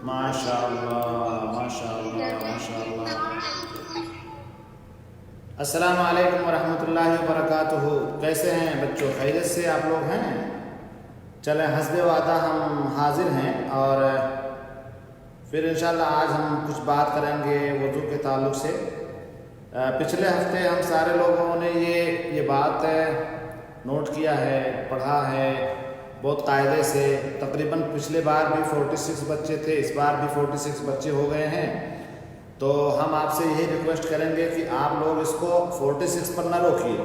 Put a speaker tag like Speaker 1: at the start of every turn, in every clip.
Speaker 1: माशाअल्लाह माशाअल्लाह माशाअल्लाह। अस्सलामु अलैकुम वरहमतुल्लाहि वबरकातुहू। कैसे हैं बच्चों, खैरियत से आप लोग हैं? चलें हस्बे वादा हम हाजिर हैं और फिर इंशाल्लाह आज हम कुछ बात करेंगे वज़ू के ताल्लुक़ से। पिछले हफ्ते हम सारे लोगों ने ये बात नोट किया है, पढ़ा है बहुत कायदे से। तकरीबन पिछले बार भी 46 बच्चे थे, इस बार भी 46 बच्चे हो गए हैं। तो हम आपसे यही रिक्वेस्ट करेंगे कि आप लोग इसको 46 पर न रोकिए,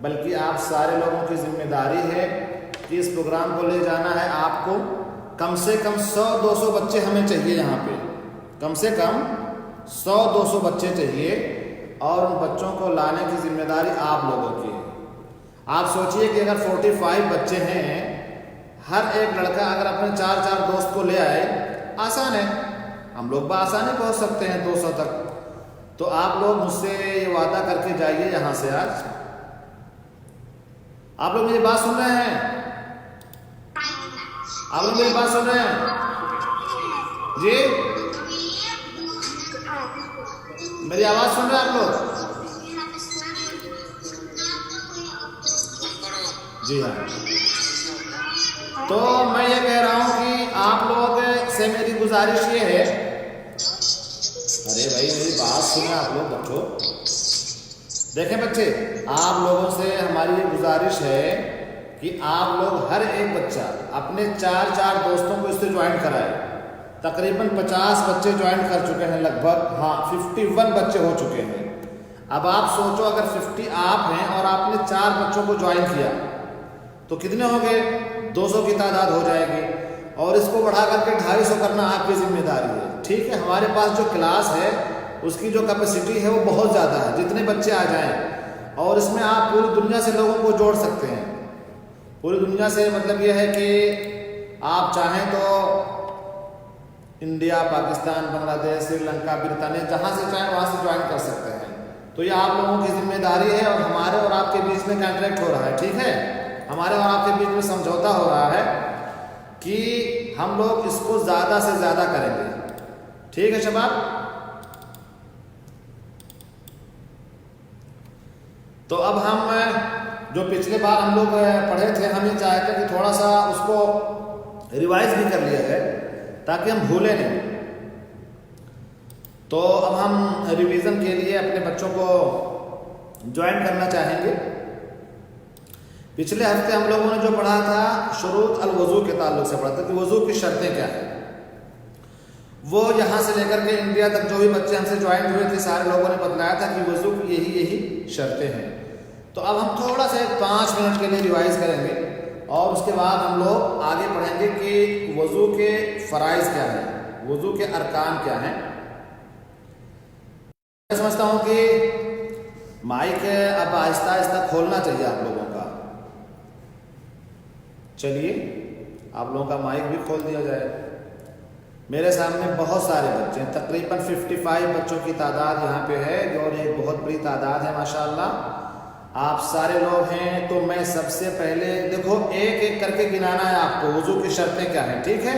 Speaker 1: बल्कि आप सारे लोगों की जिम्मेदारी है कि इस प्रोग्राम को ले जाना है। आपको कम से कम 100-200 बच्चे हमें चाहिए यहाँ पे, कम से कम 100-200 बच्चे चाहिए और उन बच्चों को लाने की जिम्मेदारी आप लोगों की है। आप सोचिए कि अगर 45 बच्चे हैं, हर एक लड़का अगर अपने 4-4 दोस्त को ले आए, आसान है, हम लोग बआसानी पहुँच सकते हैं 200 तक। तो आप लोग मुझसे ये वादा करके जाइए यहाँ से आज। आप लोग मेरी बात सुन रहे हैं? आप लोग मेरी बात सुन रहे हैं जी? मेरी आवाज़ सुन रहे हैं आप लोग? जी हाँ। तो मैं ये कह रहा हूँ कि आप लोग से मेरी गुजारिश ये है, अरे भाई मेरी बात सुने आप लोग बच्चों। देखें बच्चे, आप लोगों से हमारी ये गुजारिश है कि आप लोग हर एक बच्चा अपने 4-4 दोस्तों को इससे ज्वाइन कराए। तकरीबन 50 बच्चे ज्वाइन कर चुके हैं लगभग, हाँ 51 बच्चे हो चुके हैं। अब आप सोचो अगर 50 आप हैं और आपने 4 बच्चों को ज्वाइन किया तो कितने हो गए? 200 की तादाद हो जाएगी और इसको बढ़ा करके 250 करना आपकी जिम्मेदारी है। ठीक है, हमारे पास जो क्लास है उसकी जो कैपेसिटी है वो बहुत ज़्यादा है, जितने बच्चे आ जाएं, और इसमें आप पूरी दुनिया से लोगों को जोड़ सकते हैं। पूरी दुनिया से मतलब ये है कि आप चाहें तो इंडिया, पाकिस्तान, बांग्लादेश, श्रीलंका, ब्रितानिया, जहाँ से चाहें वहाँ से ज्वाइन कर सकते हैं। तो ये आप लोगों की जिम्मेदारी है और हमारे और आपके बीच में कॉन्ट्रैक्ट हो रहा है। ठीक है, हमारे और आपके बीच में समझौता हो रहा है कि हम लोग इसको ज़्यादा से ज़्यादा करेंगे। ठीक है शबाब? तो अब हम जो पिछले बार हम लोग पढ़े थे, हम ये चाहते हैं कि थोड़ा सा उसको रिवाइज भी कर लिया जाए ताकि हम भूलें नहीं। तो अब हम रिवीजन के लिए अपने बच्चों को ज्वाइन करना चाहेंगे। पिछले हफ्ते हम लोगों ने जो पढ़ा था शुरूत अल वज़ू के ताल्लुक से पढ़ा था कि वज़ू की शर्तें क्या हैं। वो यहाँ से लेकर के इंडिया तक जो भी बच्चे हमसे ज्वाइन हुए थे सारे लोगों ने बतलाया था कि वज़ू की यही शर्तें हैं। तो अब हम थोड़ा सा 5 मिनट के लिए रिवाइज करेंगे और उसके बाद हम लोग आगे पढ़ेंगे कि वज़ू के फ़राइज़ क्या हैं, वज़ू के अरकान क्या हैं। मैं समझता हूँ कि माइक अब आहिस्ता आहिस्ता खोलना चाहिए आप लोगों का। चलिए आप लोगों का माइक भी खोल दिया जाए। मेरे सामने बहुत सारे बच्चे हैं, तकरीबन 55 बच्चों की तादाद यहाँ पे है और एक बहुत बड़ी तादाद है माशाल्लाह। आप सारे लोग हैं तो मैं सबसे पहले देखो एक एक करके गिनाना है आपको वज़ू की शर्तें क्या हैं। ठीक है,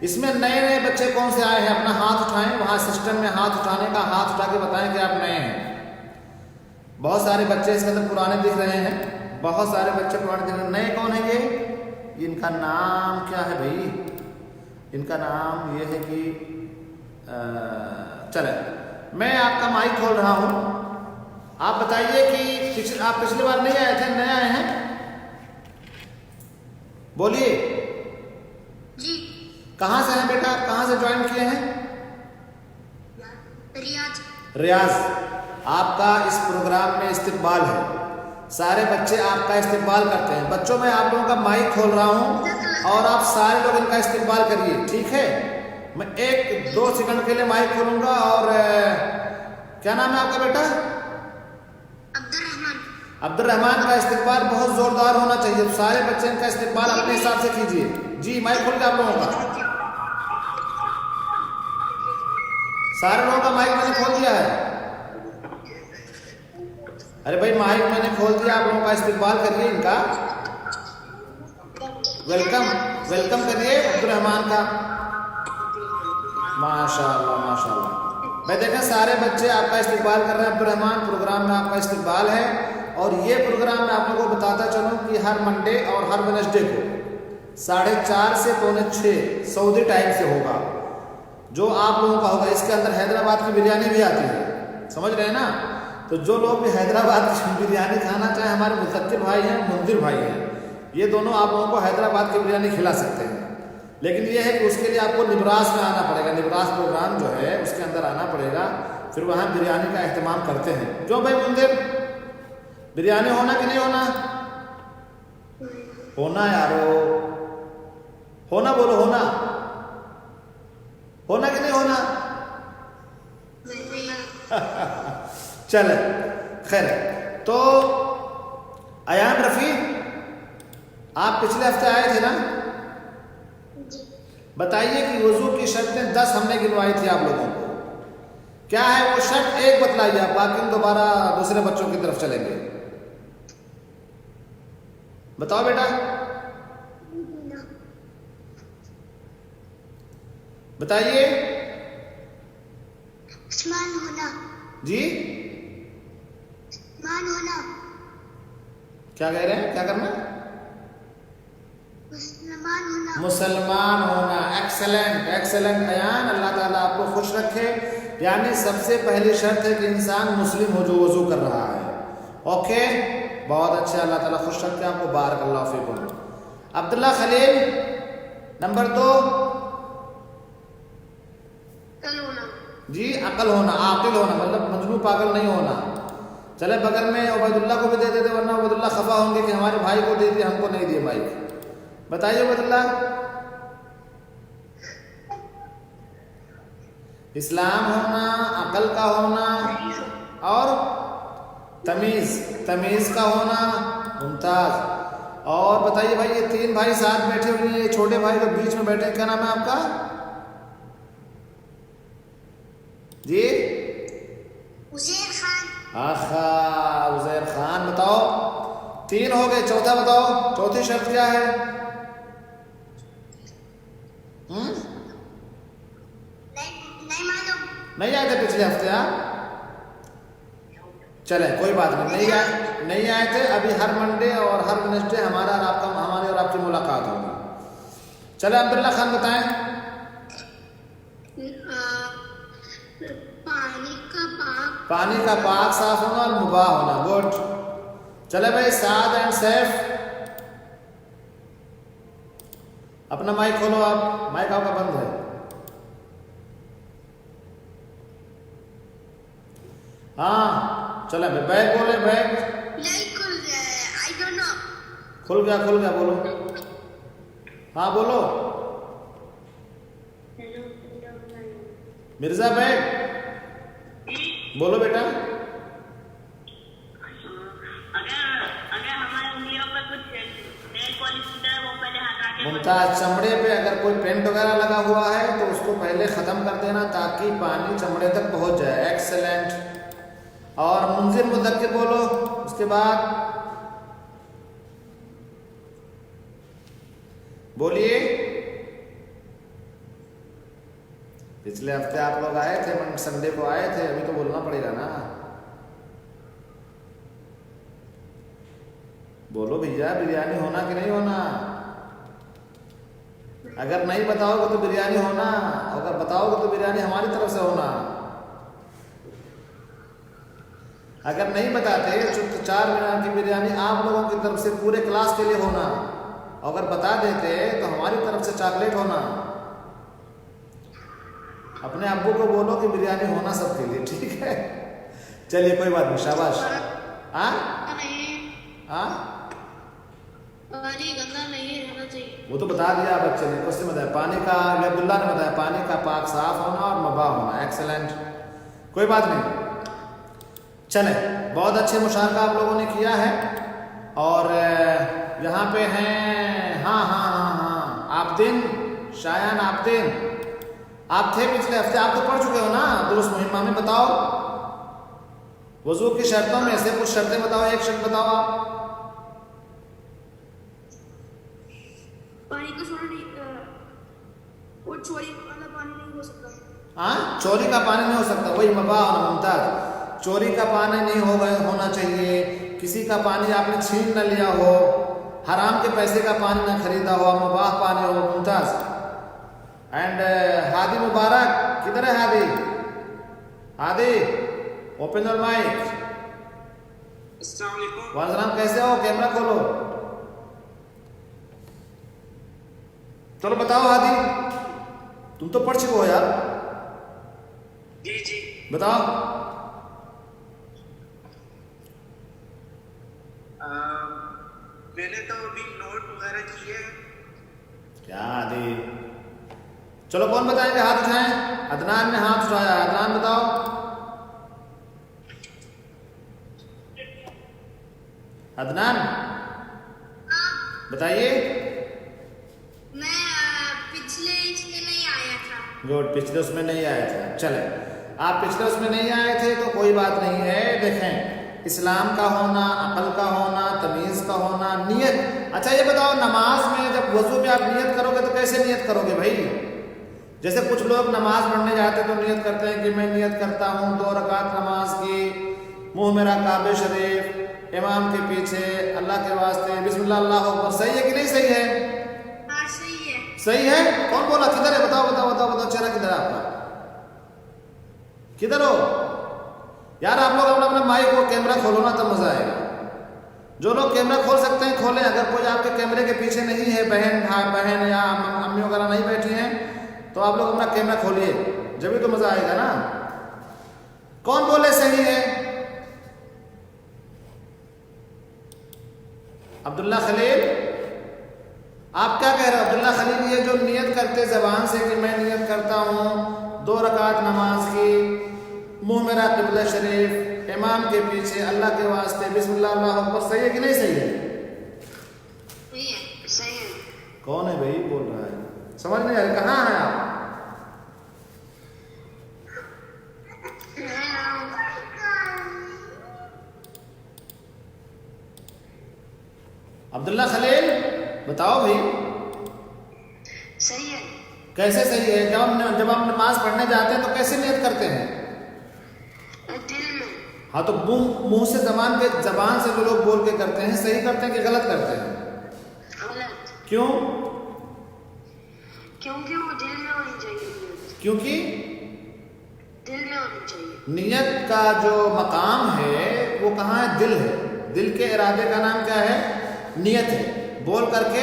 Speaker 1: इसमें नए नए बच्चे कौन से आए हैं अपना हाथ उठाएं, वहाँ सिस्टम में हाथ उठाने का, हाथ उठा के बताएं कि आप नए हैं। बहुत सारे बच्चे इसके अंदर पुराने दिख रहे हैं, बहुत सारे बच्चे पुराने दिख रहे हैं। नए कौन है ये? इनका नाम क्या है भाई? इनका नाम ये है कि चले मैं आपका माइक खोल रहा हूँ। आप बताइए कि आप पिछली बार नहीं आए थे, नए आए हैं? बोलिए
Speaker 2: जी।
Speaker 1: कहाँ से हैं बेटा, आप कहाँ से ज्वाइन किए हैं?
Speaker 2: रियाज।
Speaker 1: रियाज, आपका इस प्रोग्राम में इस्तकबाल है। सारे बच्चे आपका इस्तकबाल करते हैं। बच्चों मैं आप लोगों का माइक खोल रहा हूँ और आप सारे लोग इनका इस्तकबाल करिए। ठीक है, मैं 1-2 सेकंड के लिए माइक खोलूंगा। और क्या नाम है आपका बेटा?
Speaker 2: अब्दुर्रहमान।
Speaker 1: अब्दुर्रहमान का इस्तकबाल बहुत जोरदार होना चाहिए। तो सारे बच्चे इनका इस्तकबाल अपने हिसाब से कीजिए। जी माइक खोल के आप लोगों का, सारे लोगों का माइक मैंने खोल दिया है। अरे भाई माइक मैंने खोल दिया, आप लोगों का इस्तकबाल करिए इनका। वेलकम। वेलकम करिए अब्दुलरहमान का। माशाल्लाह माशाल्लाह। मैं देखें सारे बच्चे आपका इस्तकबाल कर रहे हैं अब्दुलरहमान, प्रोग्राम में आपका इस्तकबाल है। और ये प्रोग्राम मैं आप लोगों को बताता चलूँ कि हर मंडे और हर वेडनेसडे को 4:30 से 5:45 सऊदी टाइम से होगा, जो आप लोगों का होगा। इसके अंदर हैदराबाद की बिरयानी भी आती है, समझ रहे हैं ना। तो जो लोग भी हैदराबाद की बिरयानी खाना चाहें, हमारे मुतक्किर भाई हैं, मुंदिर भाई हैं, ये दोनों आप लोगों को हैदराबाद की बिरयानी खिला सकते हैं। लेकिन ये है कि उसके लिए आपको निब्रास में आना पड़ेगा। निब्रास प्रोग्राम जो है उसके अंदर आना पड़ेगा, फिर वहाँ बिरयानी का अहतमाम करते हैं। जो भाई मुंदिर, बिरयानी होना कि नहीं होना? होना यारो, होना बोलो, होना होना कि नहीं होना? चले खैर। तो अयान रफ़ी, आप पिछले हफ्ते आए थे ना? बताइए कि वुजू की शर्तें 10 हमने गिनवाई थी आप लोगों को। क्या है वो शर्त? एक बतलाइए आप, बाकी हम दोबारा दूसरे बच्चों की तरफ चलेंगे। बताओ बेटा, बताइए।
Speaker 2: मुसलमान होना।
Speaker 1: जी
Speaker 2: मान होना।
Speaker 1: क्या कह रहे हैं? क्या करना?
Speaker 2: मुसलमान होना।
Speaker 1: मुसलमान होना। एक्सेलेंट एक्सेलेंट अयान, अल्लाह ताला आपको खुश रखे। यानी सबसे पहली शर्त है कि इंसान मुस्लिम हो जो वजू कर रहा है। ओके, बहुत अच्छा, अल्लाह ताला खुश रखे आपको। बारकल्लाहु फीकुम। अब्दुल्ला खलील, नंबर 2
Speaker 2: अकल होना।
Speaker 1: जी, अकल होना, आकिल होना, मतलब मजनू पागल नहीं होना। चले बगल में उबैदुल्ला को भी दे देते, वरना उबैदुल्ला खफा होंगे कि हमारे भाई को दे दिए, हमको नहीं दिए भाई। बताइए उबैदुल्ला। इस्लाम होना, अकल का होना और तमीज़ का होना। मुमताज़। और बताइए भाई, ये 3 भाई साथ बैठे हुए हैं, ये छोटे भाई जो बीच में बैठे, क्या नाम है आपका? जी,
Speaker 2: उज़ैर खान।
Speaker 1: आखा उज़ैर खान। बताओ, 3 हो गए, चौथा बताओ, चौथी शर्त क्या है?
Speaker 2: नहीं मालूम।
Speaker 1: नहीं आए थे पिछले हफ्ते? चले कोई बात नहीं, नहीं आए थे। अभी हर मंडे और हर वेडनेसडे हमारी और आपकी मुलाकात होगी। चले अब्दुल्ला खान बताएं। पानी का पाक साफ होना और मुबाह होना। गुड। चले भाई, साद एंड सैफ, अपना माइक खोलो आप। माइक आपका बंद है। हाँ चले भाई, बैग बोले, बैग
Speaker 2: I don't know.
Speaker 1: खुल गया, बोलो। हाँ बोलो। मिर्जा बैग बोलो बेटा।
Speaker 3: अगर हमारे उंगलियों पर कुछ नेल पॉलिश की तरह वो पहले हटा के।
Speaker 1: मुमताज। चमड़े पे अगर कोई पेंट वगैरह लगा हुआ है तो उसको पहले ख़त्म कर देना ताकि पानी चमड़े तक पहुंच जाए। एक्सेलेंट। और मुंजिर मुदक्किर बोलो उसके बाद, बोलिए। पिछले हफ्ते आप लोग आए थे, संडे को आए थे, अभी तो बोलना पड़ेगा ना। बोलो भैया, बिरयानी होना कि नहीं होना? अगर नहीं बताओगे तो बिरयानी होना, अगर बताओगे तो बिरयानी हमारी तरफ से होना। अगर नहीं बताते तो 4 मीनार की बिरयानी आप लोगों की तरफ से पूरे क्लास के लिए होना। अगर बता देते तो हमारी तरफ से चॉकलेट होना। अपने अब्बू को बोलो कि बिरयानी होना सबके लिए, ठीक है? चलिए कोई बात नहीं, शाबाश।
Speaker 2: पानी गंदा नहीं रहना चाहिए।
Speaker 1: वो तो बता दिया बच्चे ने, उसने बताया पानी का, अब्दुल्ला ने बताया पानी का पाक साफ होना और मुबाह होना। एक्सेलेंट, कोई बात नहीं। चले, बहुत अच्छे मुशारका आप लोगों ने किया है। और यहाँ पे हैं, हाँ आब्दिन, शायान आब्दिन, आप थे पिछले हफ्ते, आप तो पढ़ चुके हो ना दुरुस्त मुहिम्मा में। बताओ वजू की शर्तों में से कुछ शर्तें बताओ, एक शर्त बताओ आप।
Speaker 2: पानी को छोड़ना नहीं। वो चोरी वाला पानी नहीं हो सकता।
Speaker 1: हाँ, चोरी का पानी नहीं हो सकता, वही मबा और मुमताज। चोरी का पानी नहीं होना चाहिए, किसी का पानी आपने छीन न लिया हो, हराम के पैसे का पानी ना खरीदा हो, मुबाह पानी हो मुमताज। एंड हादी मुबारक, किधर है Hadi? Hadi open your mic.
Speaker 4: अस्सलाम वालेकुम।
Speaker 1: वालेकुम, कैसे हो? कैमरा खोलो। चलो बताओ हादी, तुम तो पढ़ चुके हो यार,
Speaker 4: जी जी।
Speaker 1: बताओ।
Speaker 4: मैंने तो अभी नोट वगैरह किए हैं।
Speaker 1: क्या हादी? चलो कौन बताएंगे? हाथ उठाएं। अदनान ने हाथ उठाया, अदनान बताओ। अदनान बताइए।
Speaker 2: मैं पिछले इसमें नहीं आया था।
Speaker 1: गुड, पिछले उसमें नहीं आए थे। चले, आप पिछले उसमें नहीं आए थे तो कोई बात नहीं है। देखें, इस्लाम का होना, अकल का होना, तमीज़ का होना, नियत। अच्छा ये बताओ, नमाज में जब वजू में आप नियत करोगे तो कैसे नियत करोगे भाई? जैसे कुछ लोग नमाज पढ़ने जाते तो नियत करते हैं कि मैं नियत करता हूँ 2 रकात नमाज की, मुंह मेरा काबे शरीफ, इमाम के पीछे, अल्लाह के वास्ते, बिस्मिल्लाह अल्लाह अकबर। सही है कि नहीं सही है?
Speaker 2: हाँ सही है।
Speaker 1: सही है। कौन बोला? किधर है? बताओ बताओ बताओ बताओ, चेहरा किधर है आपका? किधर हो यार? आप लोग अपना अपना माइक और कैमरा खोलो ना, तब मजा आएगा। जो लोग कैमरा खोल सकते हैं खोलें। अगर कोई आपके कैमरे के पीछे नहीं है, बहन या अम्मी वगैरह नहीं बैठी हैं, तो आप लोग अपना कैमरा खोलिए, जब भी तो मजा आएगा ना। कौन बोले सही है? अब्दुल्ला खलील, आप क्या कह रहे हो? अब्दुल्ला खलील, ये जो नियत करते जबान से कि मैं नियत करता हूँ 2 रकात नमाज की, मुंह मेरा किबला शरीफ, इमाम के पीछे, अल्लाह के वास्ते, बिस्मिल्लाह अल्लाह अकबर, सही है कि नहीं सही है?
Speaker 2: सही है। सही है।
Speaker 1: कौन है भाई बोल रहा है? समझ नहीं आ रही, कहाँ है आप? अब्दुल्ला खलील बताओ भाई।
Speaker 2: सही है।
Speaker 1: कैसे सही है? जब हम नमाज पढ़ने जाते हैं तो कैसे नियत करते हैं?
Speaker 2: दिल में।
Speaker 1: हाँ, तो मुंह से जबान से जो लोग बोल के करते हैं, सही करते हैं कि गलत करते हैं?
Speaker 2: गलत।
Speaker 1: क्यों?
Speaker 2: क्योंकि वो दिल में होनी चाहिए नियत।
Speaker 1: क्योंकि
Speaker 2: दिल में होनी चाहिए।
Speaker 1: नियत का जो मकाम है वो कहाँ है? दिल है। दिल के इरादे का नाम क्या है? नियत है। बोल करके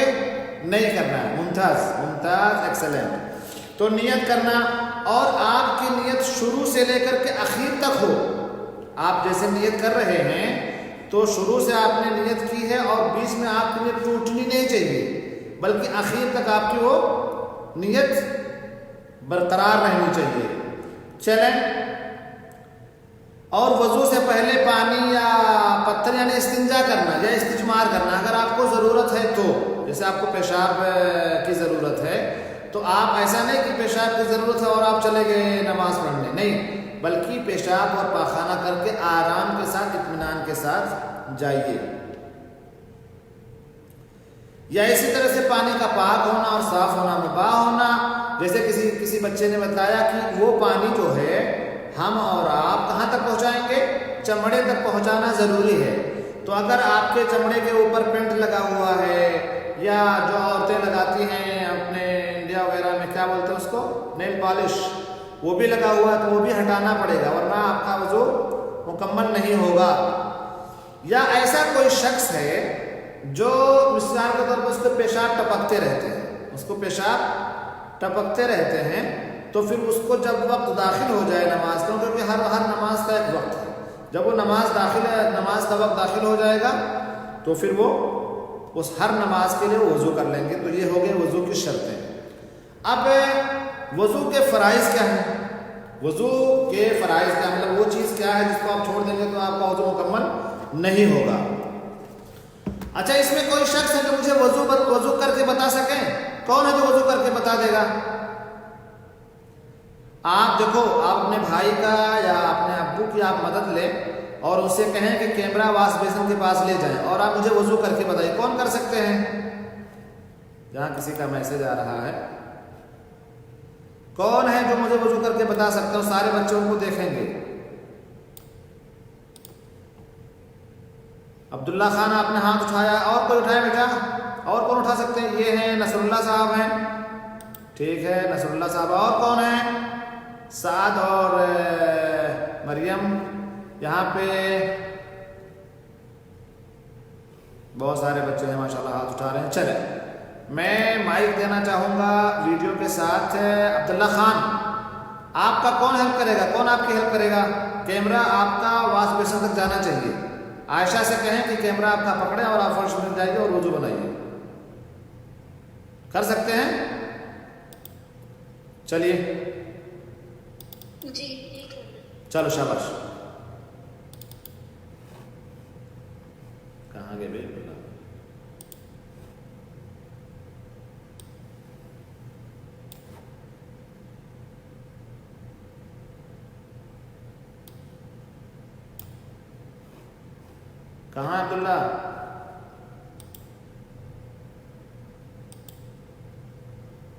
Speaker 1: नहीं करना है। मुमताज मुमताज, एक्सेलेंट। तो नियत करना, और आपकी नियत शुरू से लेकर के आखिर तक हो। आप जैसे नियत कर रहे हैं तो शुरू से आपने नियत की है और बीच में आपकी नियत टूटनी नहीं चाहिए, बल्कि आखिर तक आपकी वो नियत बरकरार रहनी चाहिए। चलें, और वजू से पहले पानी या पत्थर यानी इस्तिंजा करना या इस्तिजमार करना, अगर आपको ज़रूरत है तो, जैसे आपको पेशाब की ज़रूरत है तो आप ऐसा नहीं कि पेशाब की ज़रूरत है और आप चले गए नमाज पढ़ने, नहीं, बल्कि पेशाब और पाखाना करके आराम के साथ, इत्मीनान के साथ जाइए। या इसी तरह से पानी का पाक होना और साफ होना, मुबाह होना। जैसे किसी बच्चे ने बताया कि वो पानी जो है हम और आप कहाँ तक पहुँचाएंगे? चमड़े तक पहुँचाना ज़रूरी है। तो अगर आपके चमड़े के ऊपर पेंट लगा हुआ है, या जो औरतें लगाती हैं अपने इंडिया वगैरह में, क्या बोलते हैं उसको, नेल पॉलिश, वो भी लगा हुआ है, तो वो भी हटाना पड़ेगा, वरना आपका वज़ू मुकम्मल नहीं होगा। या ऐसा कोई शख्स है जो मिसाल के तौर पर उसको पेशाब टपकते रहते हैं, रहते हैं, तो फिर उसको जब वक्त दाखिल हो जाए नमाज का, क्योंकि हर नमाज का एक वक्त है, जब वो नमाज का वक्त दाखिल हो जाएगा तो फिर वो उस हर नमाज के लिए वज़ू कर लेंगे। तो ये हो गए वज़ू की शर्तें। अब वज़ू के फ़राइज़ क्या हैं? वज़ू के फ़राइज़ क्या मतलब वो चीज़ क्या है जिसको आप छोड़ देंगे तो आपका वज़ू मुकम्मल नहीं होगा। अच्छा, इसमें कोई शख्स है जो मुझे वज़ू करके बता सके? कौन है जो वज़ू करके बता देगा? आप देखो, आप अपने भाई का या अपने अब्बू की आप मदद लें और उससे कहें कि कैमरा वाश बेसिन के पास ले जाएं और आप मुझे वज़ू करके बताइए, कौन कर सकते हैं? जहाँ किसी का मैसेज आ रहा है, कौन है जो मुझे वजू करके बता सकते हो? सारे बच्चों को देखेंगे। अब्दुल्ला खान आपने हाथ उठाया, और कोई उठाया बेटा? और कौन उठा सकते हैं? ये हैं नसरुल्लाह साहब हैं, ठीक है नसरुल्लाह साहब। और कौन है? साद और मरियम, यहाँ पे बहुत सारे बच्चे हैं माशाल्लाह हाथ उठा रहे हैं। चले मैं माइक देना चाहूँगा वीडियो के साथ। अब्दुल्ला खान आपका कौन हेल्प करेगा? कौन आपकी हेल्प करेगा? कैमरा आपका वॉश बेसिन तक जाना चाहिए। आयशा से कहें कि कैमरा आपका पकड़े और आप फर्श में जाइए और वजू बनाइए। कर सकते हैं? चलिए
Speaker 2: जी एक मिनट।
Speaker 1: चलो शाबाश। कहाँ गए बिल्कुल? कहाँ अब्दुल्ला?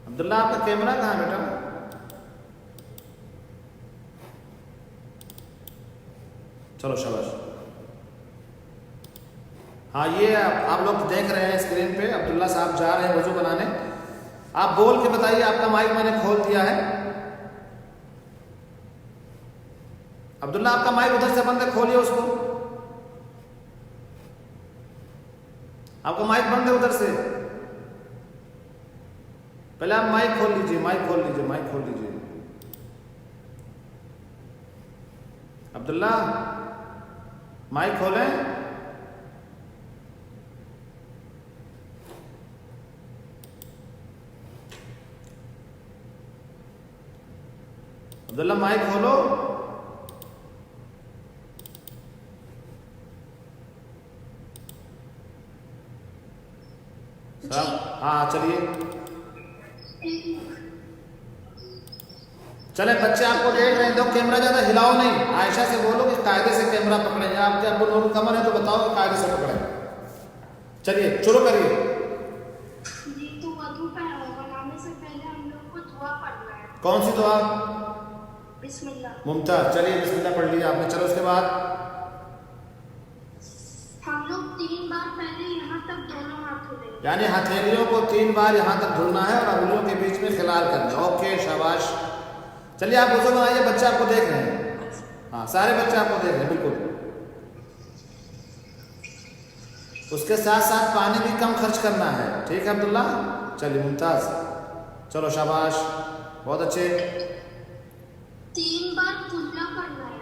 Speaker 1: अब्दुल्ला आपका कैमरा कहाँ है बेटा? चलो शाबाश। हाँ ये आप लोग देख रहे हैं स्क्रीन पे, अब्दुल्ला साहब जा रहे हैं वजू बनाने। आप बोल के बताइए, आपका माइक मैंने खोल दिया है। अब्दुल्ला आपका माइक उधर से बंद है, खोलिए उसको। आपका माइक बंद है उधर से, पहले आप माइक खोल लीजिए, माइक खोल लीजिए, माइक खोल लीजिए। अब्दुल्ला माइक खोलें। अब्दुल्ला माइक खोलो। साहब हाँ चलिए। चले बच्चे आपको देख रहे हैं तो कैमरा ज्यादा हिलाओ नहीं। आयशा से बोलो कि कायदे से कैमरा पकड़े। आपके अब्बू नूर कमर है तो बताओ कि कायदे से पकड़े। चलिए शुरू करिए।
Speaker 2: जी तो वजू बनाने से पहले हम लोग को दुआ पढ़ना है।
Speaker 1: कौन सी दुआ?
Speaker 2: बिस्मिल्लाह।
Speaker 1: मुमताज, चलिए बिस्मिल्लाह पढ़ लिया आपने। चलो उसके बाद
Speaker 2: हम लोग 3 बार पहले यहाँ तक दोनों हाथ धुलेंगे।
Speaker 1: यानी हथेलियों को 3 बार यहाँ तक धुलना है और अंगुलियों के बीच में खिलाल करना है। ओके शाबाश। चलिए आप वजू बनाइए, बच्चे आपको देख रहे हैं। हाँ सारे बच्चे आपको देख रहे हैं बिल्कुल। उसके साथ साथ पानी भी कम खर्च करना है, ठीक है अब्दुल्ला? चलिए मुमताज, चलो शाबाश, बहुत अच्छे।
Speaker 2: 3 बार कुल्ला करना है।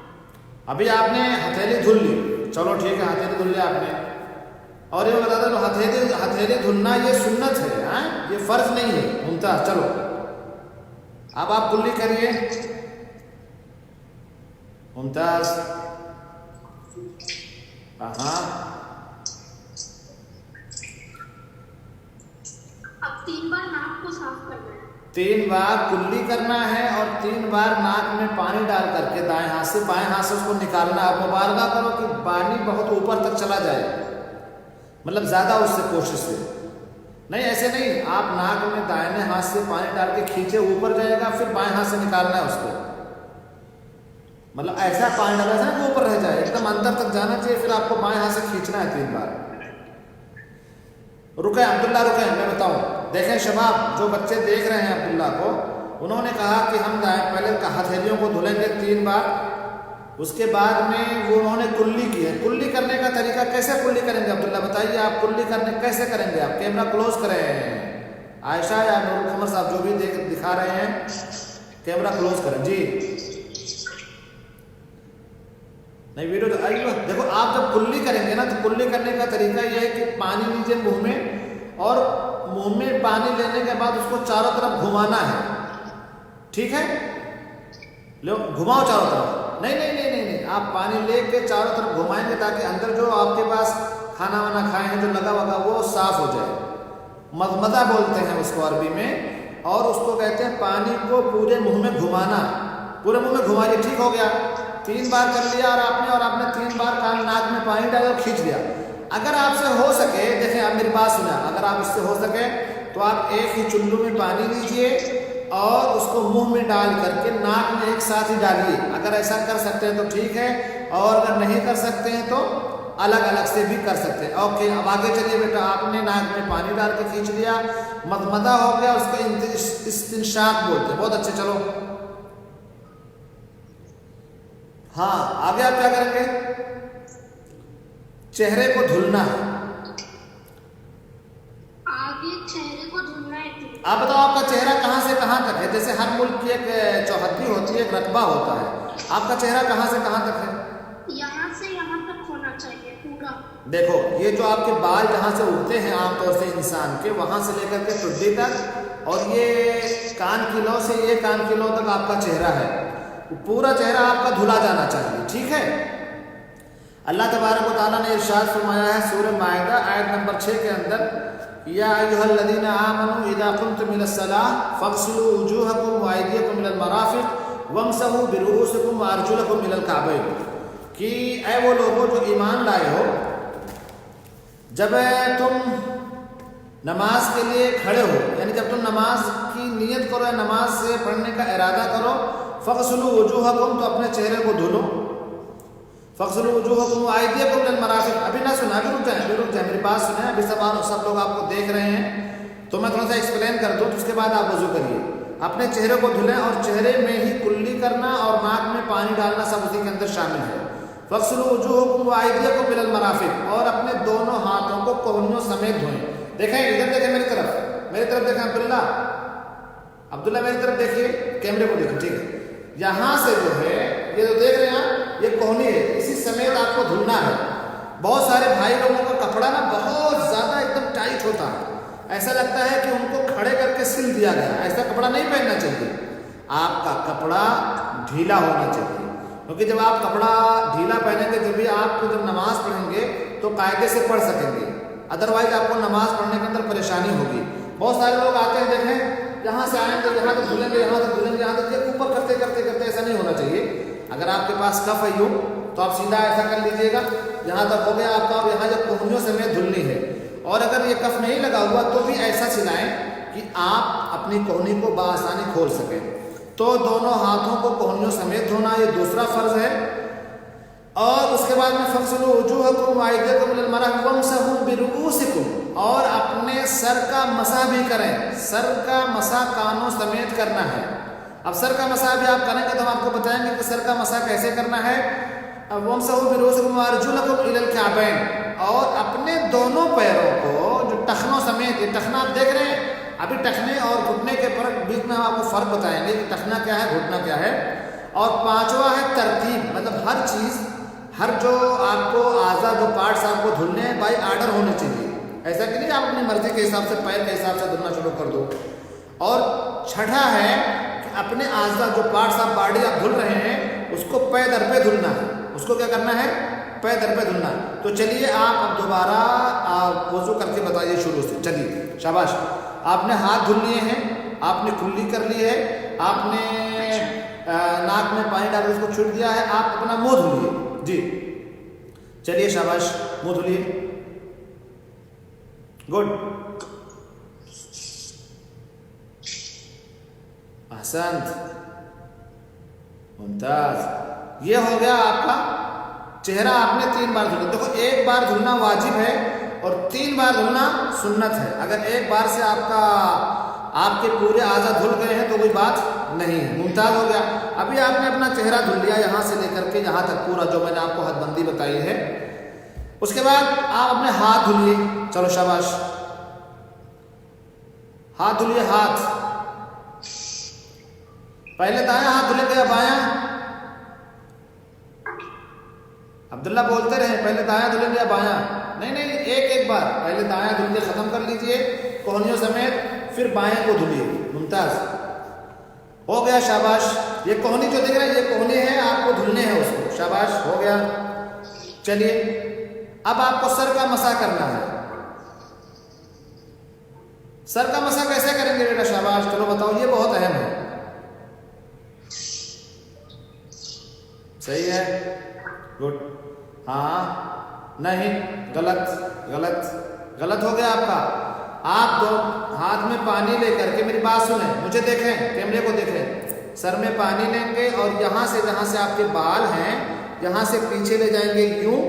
Speaker 1: अभी आपने हथेली धुल ली, चलो ठीक है हथेली धुल लिया आपने। और ये बता दो हथेली धुलना ये सुन्नत है, हाँ ये फर्ज नहीं है। मुमताज चलो अब आप कुल्ली करिए। मुमताज हाँ
Speaker 2: अब 3 बार नाक को साफ करना है।
Speaker 1: 3 बार कुल्ली करना है और 3 बार नाक में पानी डाल करके दाएं हाथ से बाएं हाथ से उसको निकालना। आप मुबालगा करो कि पानी बहुत ऊपर तक चला जाए, मतलब ज्यादा उससे कोशिश से नहीं, ऐसे नहीं। आप नाक में दाहिने हाथ से पानी डाल के खींचे, ऊपर जाएगा, फिर बाएं हाथ से निकालना है उसको। मतलब ऐसा पानी डालना है ना ऊपर रह जाए, एकदम अंदर तक जाना चाहिए, फिर आपको बाएं हाथ से खींचना है 3 बार। रुके अब्दुल्ला, रुके मैं बताऊं। देखें शबाब, जो बच्चे देख रहे हैं अब्दुल्ला को, उन्होंने कहा कि हम पहले हथेलियों को धुलेंगे 3 बार, उसके बाद में वो उन्होंने कुल्ली की है। कुल्ली करने का तरीका कैसे कुल्ली करेंगे अब्दुल्ला बताइए? आप कुल्ली करने कैसे करेंगे? आप कैमरा क्लोज करें। आयशा या नूर कमर साहब जो भी दिखा रहे हैं, कैमरा क्लोज करें जी। नहीं वीडियो तो आइए। देखो आप जब कुल्ली करेंगे ना तो कुल्ली करने का तरीका यह है कि पानी लीजिए मुंह में और मुंह में पानी लेने के बाद उसको चारों तरफ घुमाना है, ठीक है? लो घुमाओ चारों तरफ। नहीं नहीं नहीं नहीं नहीं, आप पानी लेके चारों तरफ घुमाएंगे ताकि अंदर जो आपके पास खाना वाना खाए हैं जो लगा वगा वो साफ हो जाए। मदमदा बोलते हैं उसको अरबी में, और उसको कहते हैं पानी को पूरे मुंह में घुमाना। पूरे मुंह में घुमाइए, ठीक हो गया। 3 बार कर लिया और आपने 3 बार कान नाक में पानी डाला और खींच लिया। अगर आपसे हो सके, देखें आप मेरी बात सुना, अगर आप इससे हो सके तो आप एक ही चुल्लू में पानी लीजिए और उसको मुंह में डाल करके नाक में एक साथ ही डालिए। अगर ऐसा कर सकते हैं तो ठीक है, और अगर नहीं कर सकते हैं तो अलग अलग से भी कर सकते हैं। ओके, अब आगे चलिए बेटा। आपने नाक में पानी डाल के खींच लिया, मदमदा हो गया, उसको इस्तिंशाक बोलते हैं। बहुत अच्छे, चलो हाँ आगे आप क्या करेंगे? चेहरे को धुलना है।
Speaker 2: आगे चेहरे को धुलना है।
Speaker 1: आप बताओ आपका चेहरा कहाँ से कहाँ तक है? जैसे हर मुल्क की एक चौहद्दी होती है, एक रकबा होता है। आपका चेहरा कहाँ से कहाँ तक है?
Speaker 2: यहाँ से यहाँ तक होना चाहिए पूरा।
Speaker 1: देखो, ये जो आपके बाल जहाँ से उगते हैं आमतौर से इंसान के, वहाँ से लेकर के ठुड्डी तक, और ये कान की लौ से ये कान की लौ तक आपका चेहरा है। पूरा चेहरा आपका धुला जाना चाहिए, ठीक है। अल्लाह तबारक व तआला ने इरशाद फरमाया है सूरह माइदा आयत नंबर 6 के अंदर, या अय्युहल्लज़ीना आमनू इज़ा कुंतुम इलस्सलाह फ़ग़सिलू वुजूहकुम व अयदियकुम इलल मराफ़िक़ वमसहू बिरुऊसिकुम व अर्जुलकुम इलल काबैन, कि ऐ वो लोगों जो ईमान लाए हो, जब तुम नमाज के लिए खड़े हो, यानी जब तुम नमाज की नियत करो या नमाज से पढ़ने का इरादा करो, फ़ग़सिलू वुजूहकुम, तो अपने चेहरे को धुलो, फ़ग़सिलू वुजूहकुम व अयदियकुम इलल मराफ़िक़। अभी ना सुना, अभी रुक जाए, मेरी बात सुने। अभी सब लोग आपको देख रहे हैं, तो मैं थोड़ा सा एक्सप्लेन कर दूँ, तो उसके बाद आप वज़ू करिए। अपने चेहरे को धुलें, और चेहरे में ही कुल्ली करना और नाक में पानी डालना सब उसी के अंदर शामिल है। फ़ग़सिलू वुजूहकुम व अयदियकुम इलल मराफ़िक़, और अपने दोनों हाथों को कोहनियों समेत धोएं। देखें, इधर देखें, मेरी तरफ देखें। अब्दुल्ला मेरी तरफ देखिए, कैमरे को देखिए, ठीक है। यहाँ से जो है, ये जो देख रहे हैं, ये कोहनी है, इसी समेत आपको धुलना है। बहुत सारे भाई लोगों का कपड़ा ना बहुत ज़्यादा एकदम टाइट होता है, ऐसा लगता है कि उनको खड़े करके सिल दिया गया। ऐसा कपड़ा नहीं पहनना चाहिए। आपका कपड़ा ढीला होना चाहिए, क्योंकि जब आप कपड़ा ढीला पहनेंगे तभी आप जब नमाज पढ़ेंगे तो कायदे से पढ़ सकेंगे, अदरवाइज आपको नमाज पढ़ने के अंदर परेशानी होगी। बहुत सारे लोग आते हैं, देखें, यहाँ से आएंगे, यहाँ तक धुलेंगे, यहाँ तक धुलेंगे, यहाँ तक, ये ऊपर करते करते करते, ऐसा नहीं होना चाहिए। अगर आपके पास कफ है यूँ, तो आप सीधा ऐसा कर लीजिएगा, यहाँ तक हो गया आपका। अब यहाँ जब कोहनियों समेत धुलनी है, और अगर ये कफ नहीं लगा हुआ तो भी ऐसा सिलाएं कि आप अपनी कोहनी को बआसानी खोल सकें। तो दोनों हाथों को कोहनियों समेत धोना, ये दूसरा फर्ज है। और उसके बाद में फ़ग़सिलू वुजूहकुम व अयदियकुम इलल मराफ़िक़ वमसहू बिरुऊसिकुम, और अपने सर का मसा भी करें। सर का मसा कानों समेत करना है। अब सर का मसा भी आप करेंगे तो हम आपको बताएंगे कि सर का मसा कैसे करना है। वमसहू बिरुऊसिकुम व अर्जुलकुम इलल काबैन, और अपने दोनों पैरों को जो टखनों समेत, ये टखना आप देख रहे हैं, अभी टखने और घुटने के बीच में हम आपको फ़र्क बताएंगे कि टखना क्या है, घुटना क्या है। और पांचवा है तरतीब, मतलब हर चीज़, हर जो आपको आज़ा, जो पार्ट्स आपको धुलने हैं, बाई आर्डर होने चाहिए। ऐसा कि नहीं आप अपनी मर्जी के हिसाब से, पैर के हिसाब से धुलना शुरू कर दो। और छठा है कि अपने आज़ा, जो पार्ट्स आप बॉडी आप धुल रहे हैं, उसको पै दर पे धुलना है। उसको क्या करना है? पै दर पे धुलना। तो चलिए आप अब दोबारा वज़ू करके बताइए शुरू से। चलिए, शाबाश। आपने हाथ धुल लिए हैं, आपने कुल्ली कर ली है, आपने नाक में पानी डाल उसको छूट दिया है, आप अपना मुंह धुलिए जी। चलिए शाबाश, मुंह धुलिए, गुड, अहसंत, मुमताज। ये हो गया आपका चेहरा, आपने 3 बार धुला। देखो, 1 बार धुलना वाजिब है और 3 बार धुलना सुन्नत है। अगर 1 बार से आपके पूरे आज़ा धुल गए हैं तो कोई बात नहीं है, मुमताज़ हो गया। अभी आपने अपना चेहरा धुल लिया, यहाँ से लेकर के यहाँ तक पूरा, जो मैंने आपको हदबंदी बताई है। उसके बाद आप अपने हाथ धुलिए। चलो शाबाश, हाथ धुलिए। हाथ पहले दायां हाथ धुलेंगे या बायां? अब्दुल्ला बोलते रहे, पहले दायां धुलेंगे या बायां? नहीं, एक बार पहले दायां धुल के खत्म कर लीजिए कोहनियों समेत, फिर बाएं को धुलिए। मुमताज हो गया, शाबाश। ये कोहनी जो दिख रहा है, ये कोहनी है, आपको धुलने हैं उसको। शाबाश, हो गया। चलिए, अब आपको सर का मसा करना है। सर का मसा कैसे करेंगे बेटा? शाबाश, चलो बताओ, ये बहुत अहम है। सही है, गुड। हाँ, नहीं, गलत हो गया आपका। आप दो हाथ में पानी लेकर के, मेरी बात सुने, मुझे देखें, कैमरे को देखें, सर में पानी लेंगे और यहाँ से जहाँ से आपके बाल हैं यहाँ से पीछे ले जाएंगे यूं,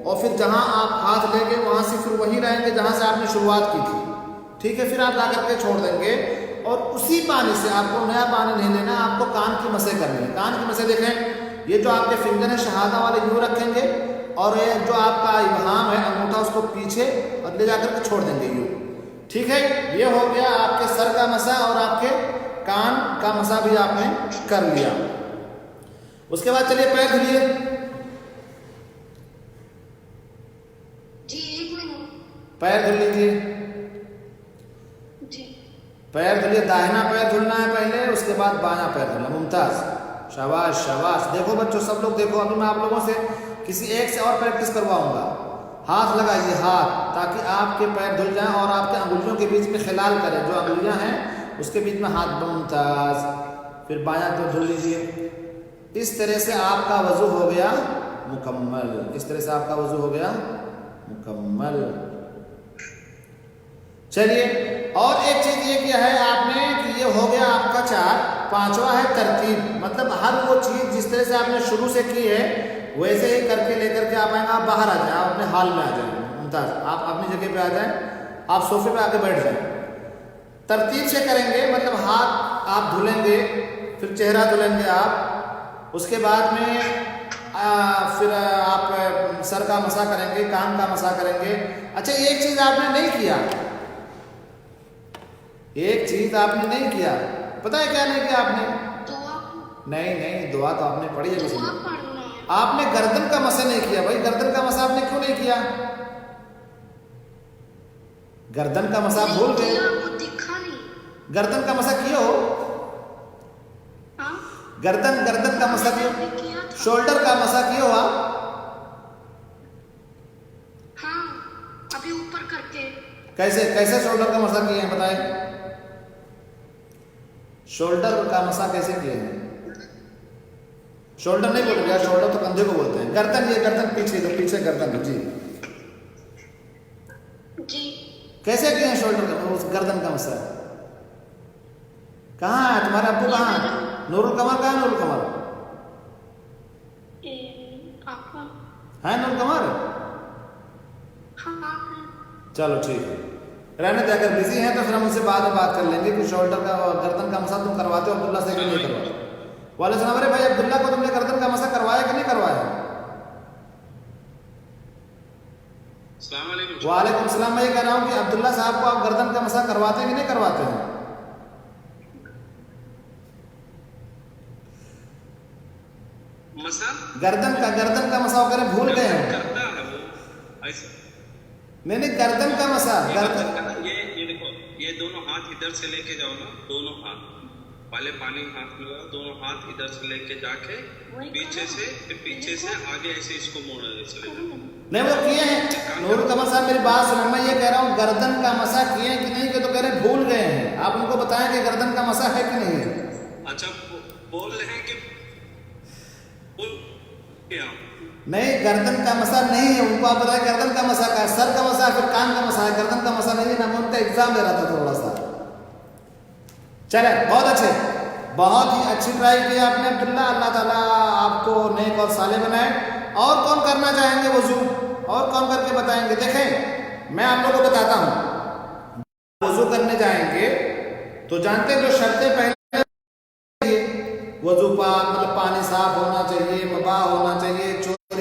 Speaker 1: और फिर जहाँ आप हाथ लेंगे वहाँ से फिर वहीं रहेंगे जहाँ से आपने शुरुआत की थी, ठीक है। फिर आप ला करके छोड़ देंगे और उसी पानी से, आपको नया पानी नहीं लेना, आपको कान की मसें करनी है। कान की मसें देखें, ये जो आपके फिंगर है शहादा वाले यूँ रखेंगे और ये जो आपका इब्हाम है अंगूठा उसको पीछे और ले जाकर के छोड़ देंगे यूँ, ठीक है। ये हो गया आपके सर का मसा और आपके कान का मसा भी आपने कर लिया। उसके बाद चलिए पैर धुलिए।
Speaker 2: जी 1 मिनट।
Speaker 1: पैर धुल लीजिए,
Speaker 2: जी
Speaker 1: पैर धुलिए। दाहिना पैर धुलना है पहले, उसके बाद बायां पैर धुलना। मुमताज, शाबाश शाबाश। देखो बच्चों, सब लोग देखो, अभी मैं आप लोगों से किसी एक से और प्रैक्टिस करवाऊंगा। हाथ लगाइए, हाथ, ताकि आपके पैर धुल जाएं और आपके अंगुलियों के बीच में खिलाल करें, जो अंगुलियां हैं उसके बीच में हाथ। मुमताज। फिर बायां पैर धुल लीजिए। इस तरह से आपका वजू हो गया मुकम्मल। इस तरह से आपका वजू हो गया मुकम्मल। चलिए, और एक चीज ये किया है आपने कि ये हो गया आपका 4। 5वां है तरतीब, मतलब हर वो चीज जिस तरह से आपने शुरू से की है वैसे ही करके लेकर के आप आएंगे। आप बाहर आ जाए, आप अपने हाल में आ जाएंगे। मुमताज, आप अपनी जगह पे आ जाएं, आप सोफे पे आके बैठ जाएं। तरतीब से करेंगे, मतलब हाथ आप धुलेंगे, फिर चेहरा धुलेंगे आप, उसके बाद में फिर आप सर का मसा करेंगे, कान का मसा करेंगे। अच्छा, एक चीज आपने नहीं किया, एक चीज आपने नहीं किया, पता है क्या नहीं किया आपने?
Speaker 2: दुआ।
Speaker 1: नहीं, दुआ तो आपने पढ़ी है।
Speaker 2: दुआ पढ़ना है।
Speaker 1: आपने गर्दन का मसा नहीं किया। भाई गर्दन का मसा आपने क्यों नहीं किया? गर्दन का मसा भूल गए?
Speaker 2: वो दिखा नहीं।
Speaker 1: गर्दन का मसा किए हो?
Speaker 2: हाँ?
Speaker 1: गर्दन का मसा किए?
Speaker 2: किया था।
Speaker 1: शोल्डर का मसा किए हो आप?
Speaker 2: हाँ, अभी ऊपर करके।
Speaker 1: कैसे शोल्डर का मसा किए हैं बताए? शोल्डर का मसा कैसे किए हैं? शोल्डर नहीं बोलते यार, शोल्डर तो कंधे को बोलते हैं। गर्दन, ये गर्दन पीछे, तो पीछे गर्दन। जी
Speaker 2: जी
Speaker 1: कैसे किए हैं शोल्डर का, उस गर्दन का मसा? कहाँ है तुम्हारा अब्बू? कहाँ है? नूरुल कमर कहाँ है? नूरुल कमर है? नूरुल कमर?
Speaker 2: हाँ।
Speaker 1: चलो ठीक है, रहने दे। अगर बिजी हैं तो फिर हम उनसे बाद में बात कर लेंगे कि शोल्डर का और गर्दन का मसा तुम करवाते हो अब्दुल्ला से कि नहीं करवाते? वाले सलाम। अरे भाई, अब्दुल्ला को तुमने गर्दन का मसा करवाया कि नहीं करवाया? वालेकुम सलाम। मैं ये कह रहा हूँ कि अब्दुल्ला साहब को आप गर्दन का मसा करवाते हैं कि नहीं करवाते हैं?
Speaker 4: मसा
Speaker 1: गर्दन का मसा वगैरह भूल गए हैं?
Speaker 4: करता है वो ऐसा।
Speaker 1: नहीं, गर्दन का मसा। गर्दन,
Speaker 4: ये देखो, ये दोनों हाथ इधर से लेके जाओ ना, दोनों हाथ पहले पानी हाथ में लगाओ, दोनों हाथ इधर से लेके जाके पीछे से, फिर पीछे से आगे ऐसे इसको मोड़ो, चले जाओ।
Speaker 1: नहीं वो किए हैं। नूरुल कमर साहब मेरी बात सुनो, मैं ये कह रहा हूँ गर्दन का मसा किए हैं कि नहीं, कि तो कह रहे भूल गए हैं। आप उनको बताएं कि गर्दन का मसा है कि नहीं है।
Speaker 4: अच्छा, बोल रहे हैं कि क्या?
Speaker 1: नहीं, गर्दन का मसा नहीं है, उनको आप बताएं गर्दन का मसा का है। सर का मसा फिर कान का मसा है, गर्दन का मसा नहीं है ना। मैं उनका एग्जाम दे रहा था थोड़ा सा। चले, बहुत अच्छे, बहुत ही अच्छी ट्राई की आपने अब्दुल्ला। अल्लाह ताला आपको नेक और साले बनाए। और कौन करना चाहेंगे वजू? और कौन करके बताएंगे? देखें, मैं आप लोगों को बताता हूँ। वजू करने जाएंगे तो जानते हैं जो शर्तें पहले, वजू पाक मतलब पानी साफ होना चाहिए, मबा होना चाहिए, चोरी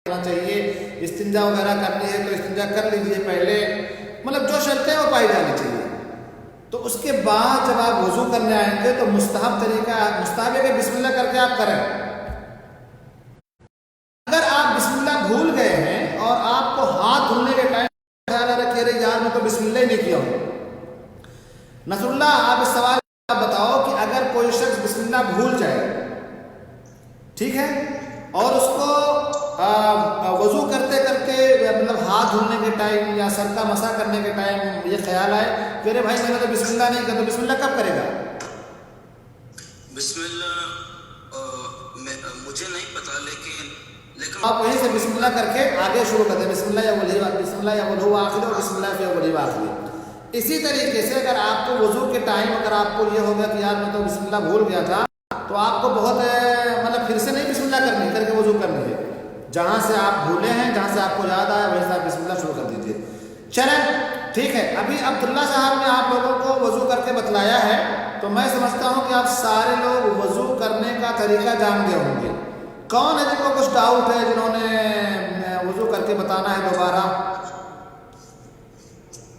Speaker 1: होना चाहिए, इस्तिंजा वगैरह करनी है तो इस्तिंजा कर लीजिए पहले, मतलब जो शर्तें वो पाई जानी चाहिए। तो उसके बाद जब आप वजू करने आएंगे तो मुस्तहब तरीका, मुस्तहब है कि बिस्मिल्लाह करके आप करें। अगर आप बिस्मिल्लाह भूल गए हैं और आपको हाथ धुलने के टाइम ख्याल रखिए, अरे यार मैं तो बिस्मिल्लाह ही नहीं किया हूं। नसरुल्लाह, आप इस सवाल का बताओ कि अगर कोई शख्स बिस्मिल्लाह भूल जाए, ठीक है, और उसको वजू करते करते मतलब हाथ धुलने के टाइम या सर का मसा करने के टाइम ये ख्याल आए कि अरे भाई मैंने तो बिस्मिल्लाह नहीं किया, तो बिस्मिल्लाह कब करेगा?
Speaker 4: बिस्मिल्लाह मुझे नहीं पता, लेकिन
Speaker 1: आप वहीं से बिस्मिल्लाह करके आगे शुरू करते हैं। बिस्मिल्लाह या वली आखिर और बिस्मिल्लाह या वली आखिर। इसी तरीके से अगर आपको वजू के टाइम अगर आपको ये हो गया कि यार मैं तो बिस्मिल्लाह भूल गया था, तो आपको बहुत मतलब फिर से नहीं बिस्मिल्लाह करके वजू करनी है। जहाँ से आप भूले हैं, जहाँ से आपको याद आया वहीं से आप बिस्मिल्लाह शुरू कर दीजिए। चलें ठीक है। अभी अब्दुल्ला साहब ने आप लोगों को वजू करके बतलाया है, तो मैं समझता हूँ कि आप सारे लोग वजू करने का तरीका जान गए होंगे। कौन है जिनको कुछ डाउट है, जिन्होंने वजू करके बताना है दोबारा?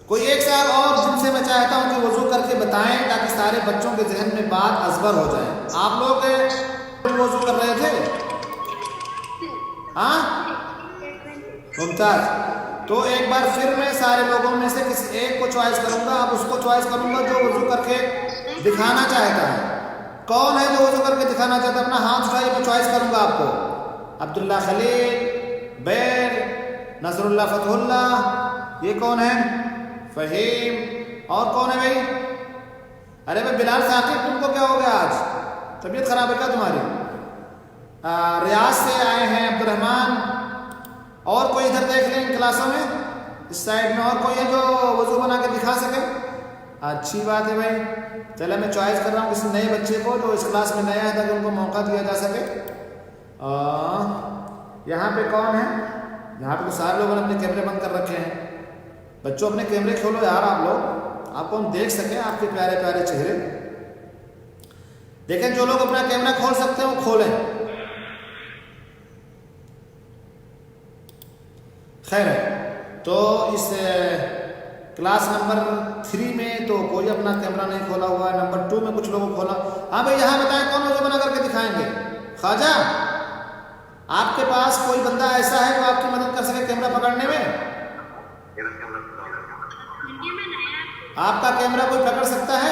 Speaker 1: कोई एक साहब और जिनसे मैं चाहता हूँ कि वजू करके बताएं, ताकि सारे बच्चों के जहन में बात अजबर हो जाए। आप लोग वजू कर रहे थे? हाँ, मुमताज। तो एक बार फिर मैं सारे लोगों में से किसी एक को चॉइस करूंगा, अब उसको चॉइस करूंगा जो वजू करके दिखाना चाहता है। कौन है जो वजू करके दिखाना चाहता है? अपना हाथ उठाइए, मैं चॉइस करूंगा आपको। अब्दुल्ला खलील, बैर, नसरुल्लाह फतहुल्लाह, ये कौन है? फहीम, और कौन है भाई? अरे भाई बिलाल साकिब, तुमको क्या हो गया आज? तबीयत खराब है क्या तुम्हारी? रियाज से आए हैं अब्दुर्रहमान, और कोई इधर देख लें क्लासों में, इस साइड में और कोई है जो वजू बना के दिखा सके? अच्छी बात है भाई। चलो मैं चॉइस कर रहा हूँ किसी नए बच्चे को जो इस क्लास में नया है, ताकि उनको मौका दिया जा सके। यहाँ पे कौन है? यहाँ पे तो सारे लोगों ने अपने कैमरे बंद कर रखे हैं। बच्चों अपने कैमरे खोलो यार, आप लोग, आपको हम देख सकें आपके प्यारे प्यारे चेहरे। देखें, जो लोग अपना कैमरा खोल सकते हैं वो खोलें। खैर है, तो इस क्लास नंबर 3 में तो कोई अपना कैमरा नहीं खोला हुआ है। नंबर 2 में कुछ लोगों को खोला। हाँ भाई, यहाँ बताएं कौन वजू बना करके दिखाएंगे? ख्वाजा, आपके पास कोई बंदा ऐसा है जो आपकी मदद कर सके कैमरा पकड़ने में? आपका कैमरा कोई पकड़ सकता है?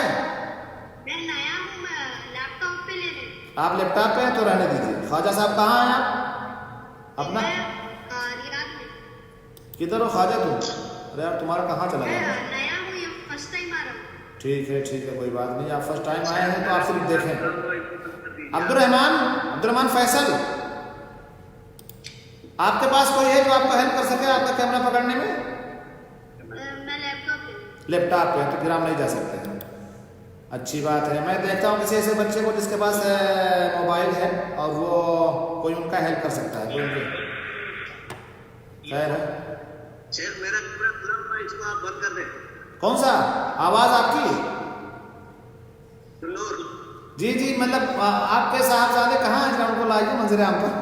Speaker 2: मैं नया हूँ, मैं लैपटॉप पे ले रही हूँ।
Speaker 1: आप लैपटॉप पे हैं तो रहने दीजिए। ख्वाजा साहब कहाँ हैं आप? अपना
Speaker 2: रियाद में।
Speaker 1: किधर हो ख्वाजा तुम? अरे यार तुम्हारा कहाँ चला गया?
Speaker 2: मैं नया हूँ, ये फर्स्ट टाइम आ रहा हूँ।
Speaker 1: ठीक है, कोई बात नहीं। आप फर्स्ट टाइम आए हैं तो आप सिर्फ देखें। अब्दुर्रहमान फैसल, आपके पास कोई है जो आपको हेल्प कर सके आपका कैमरा पकड़ने में?
Speaker 2: मैं
Speaker 1: लैपटॉप पे, तो फिर आप नहीं जा सकते हैं। अच्छी बात है। मैं देखता हूँ किसी ऐसे बच्चे को जिसके पास मोबाइल है और वो कोई उनका हेल्प कर सकता है, कोई उनकी। खैर है,
Speaker 5: मेरा कैमरा खुला हुआ है, इसको आप बंद कर दें।
Speaker 1: कौन सा? आवाज़ आपकी?
Speaker 5: नूर
Speaker 1: जी, मतलब आपके साहबजादे कहाँ हैं? उनको लाइए मंजर आम पर।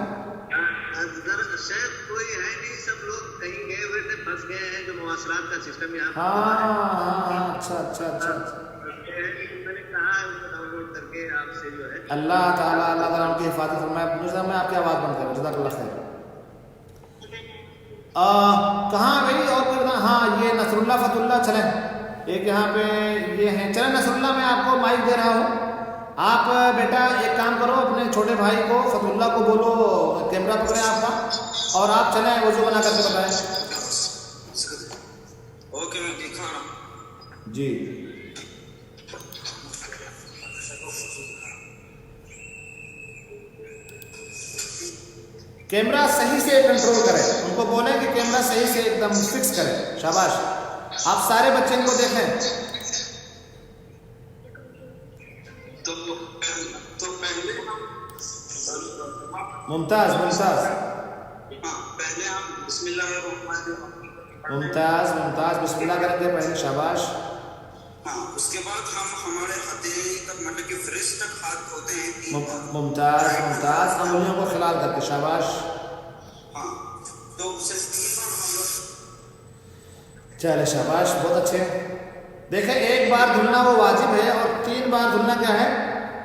Speaker 5: शायद कोई है नहीं, सब लोग कहीं गए हुए थे, फंस गए हैं। जो मवासलात का सिस्टम यहाँ
Speaker 1: हाँ, अच्छा।
Speaker 5: मैंने कहा उनको डाउनलोड करके आपसे जो है।
Speaker 1: अल्लाह ताला उनकी हिफाजत फरमाए। मैं आपकी आवाज़ बंद करूँ, जज़ाकल्लाह खैर। कहाँ भाई और कोई बता? हाँ, ये नसरुल्लाह फतहुल्लाह, चलें एक यहाँ पे ये हैं। चलें नसरुल्लाह, मैं आपको माइक दे रहा हूँ। आप बेटा एक काम करो, अपने छोटे भाई को फतहुल्लाह को बोलो कैमरा पकड़े आपका, और आप चलें वजू बना करके बताएं।
Speaker 4: ओके, मैं दिखा रहा हूँ
Speaker 1: जी। कैमरा सही से कंट्रोल करें, उनको बोलें कि कैमरा सही से एकदम फिक्स करें। शाबाश। आप सारे बच्चे इनको देखें।
Speaker 4: तो पहले
Speaker 1: मुमताज
Speaker 4: पहले हम
Speaker 1: मुमताज बिस्मिल्लाह करेंगे पहले। शाबाश।
Speaker 4: हाँ, उसके बाद हम हमारे हथेली तक, मतलब कि फ्रिज तक हाथ धोते हैं।
Speaker 1: मुमताज अंगुलियों को खिलाल करके। शाबाश।
Speaker 4: हाँ, तो उसे 3 बार हम लोग।
Speaker 1: चले, शाबाश, बहुत अच्छे। देखें, एक बार धुलना वो वाजिब है और 3 बार धुलना क्या है?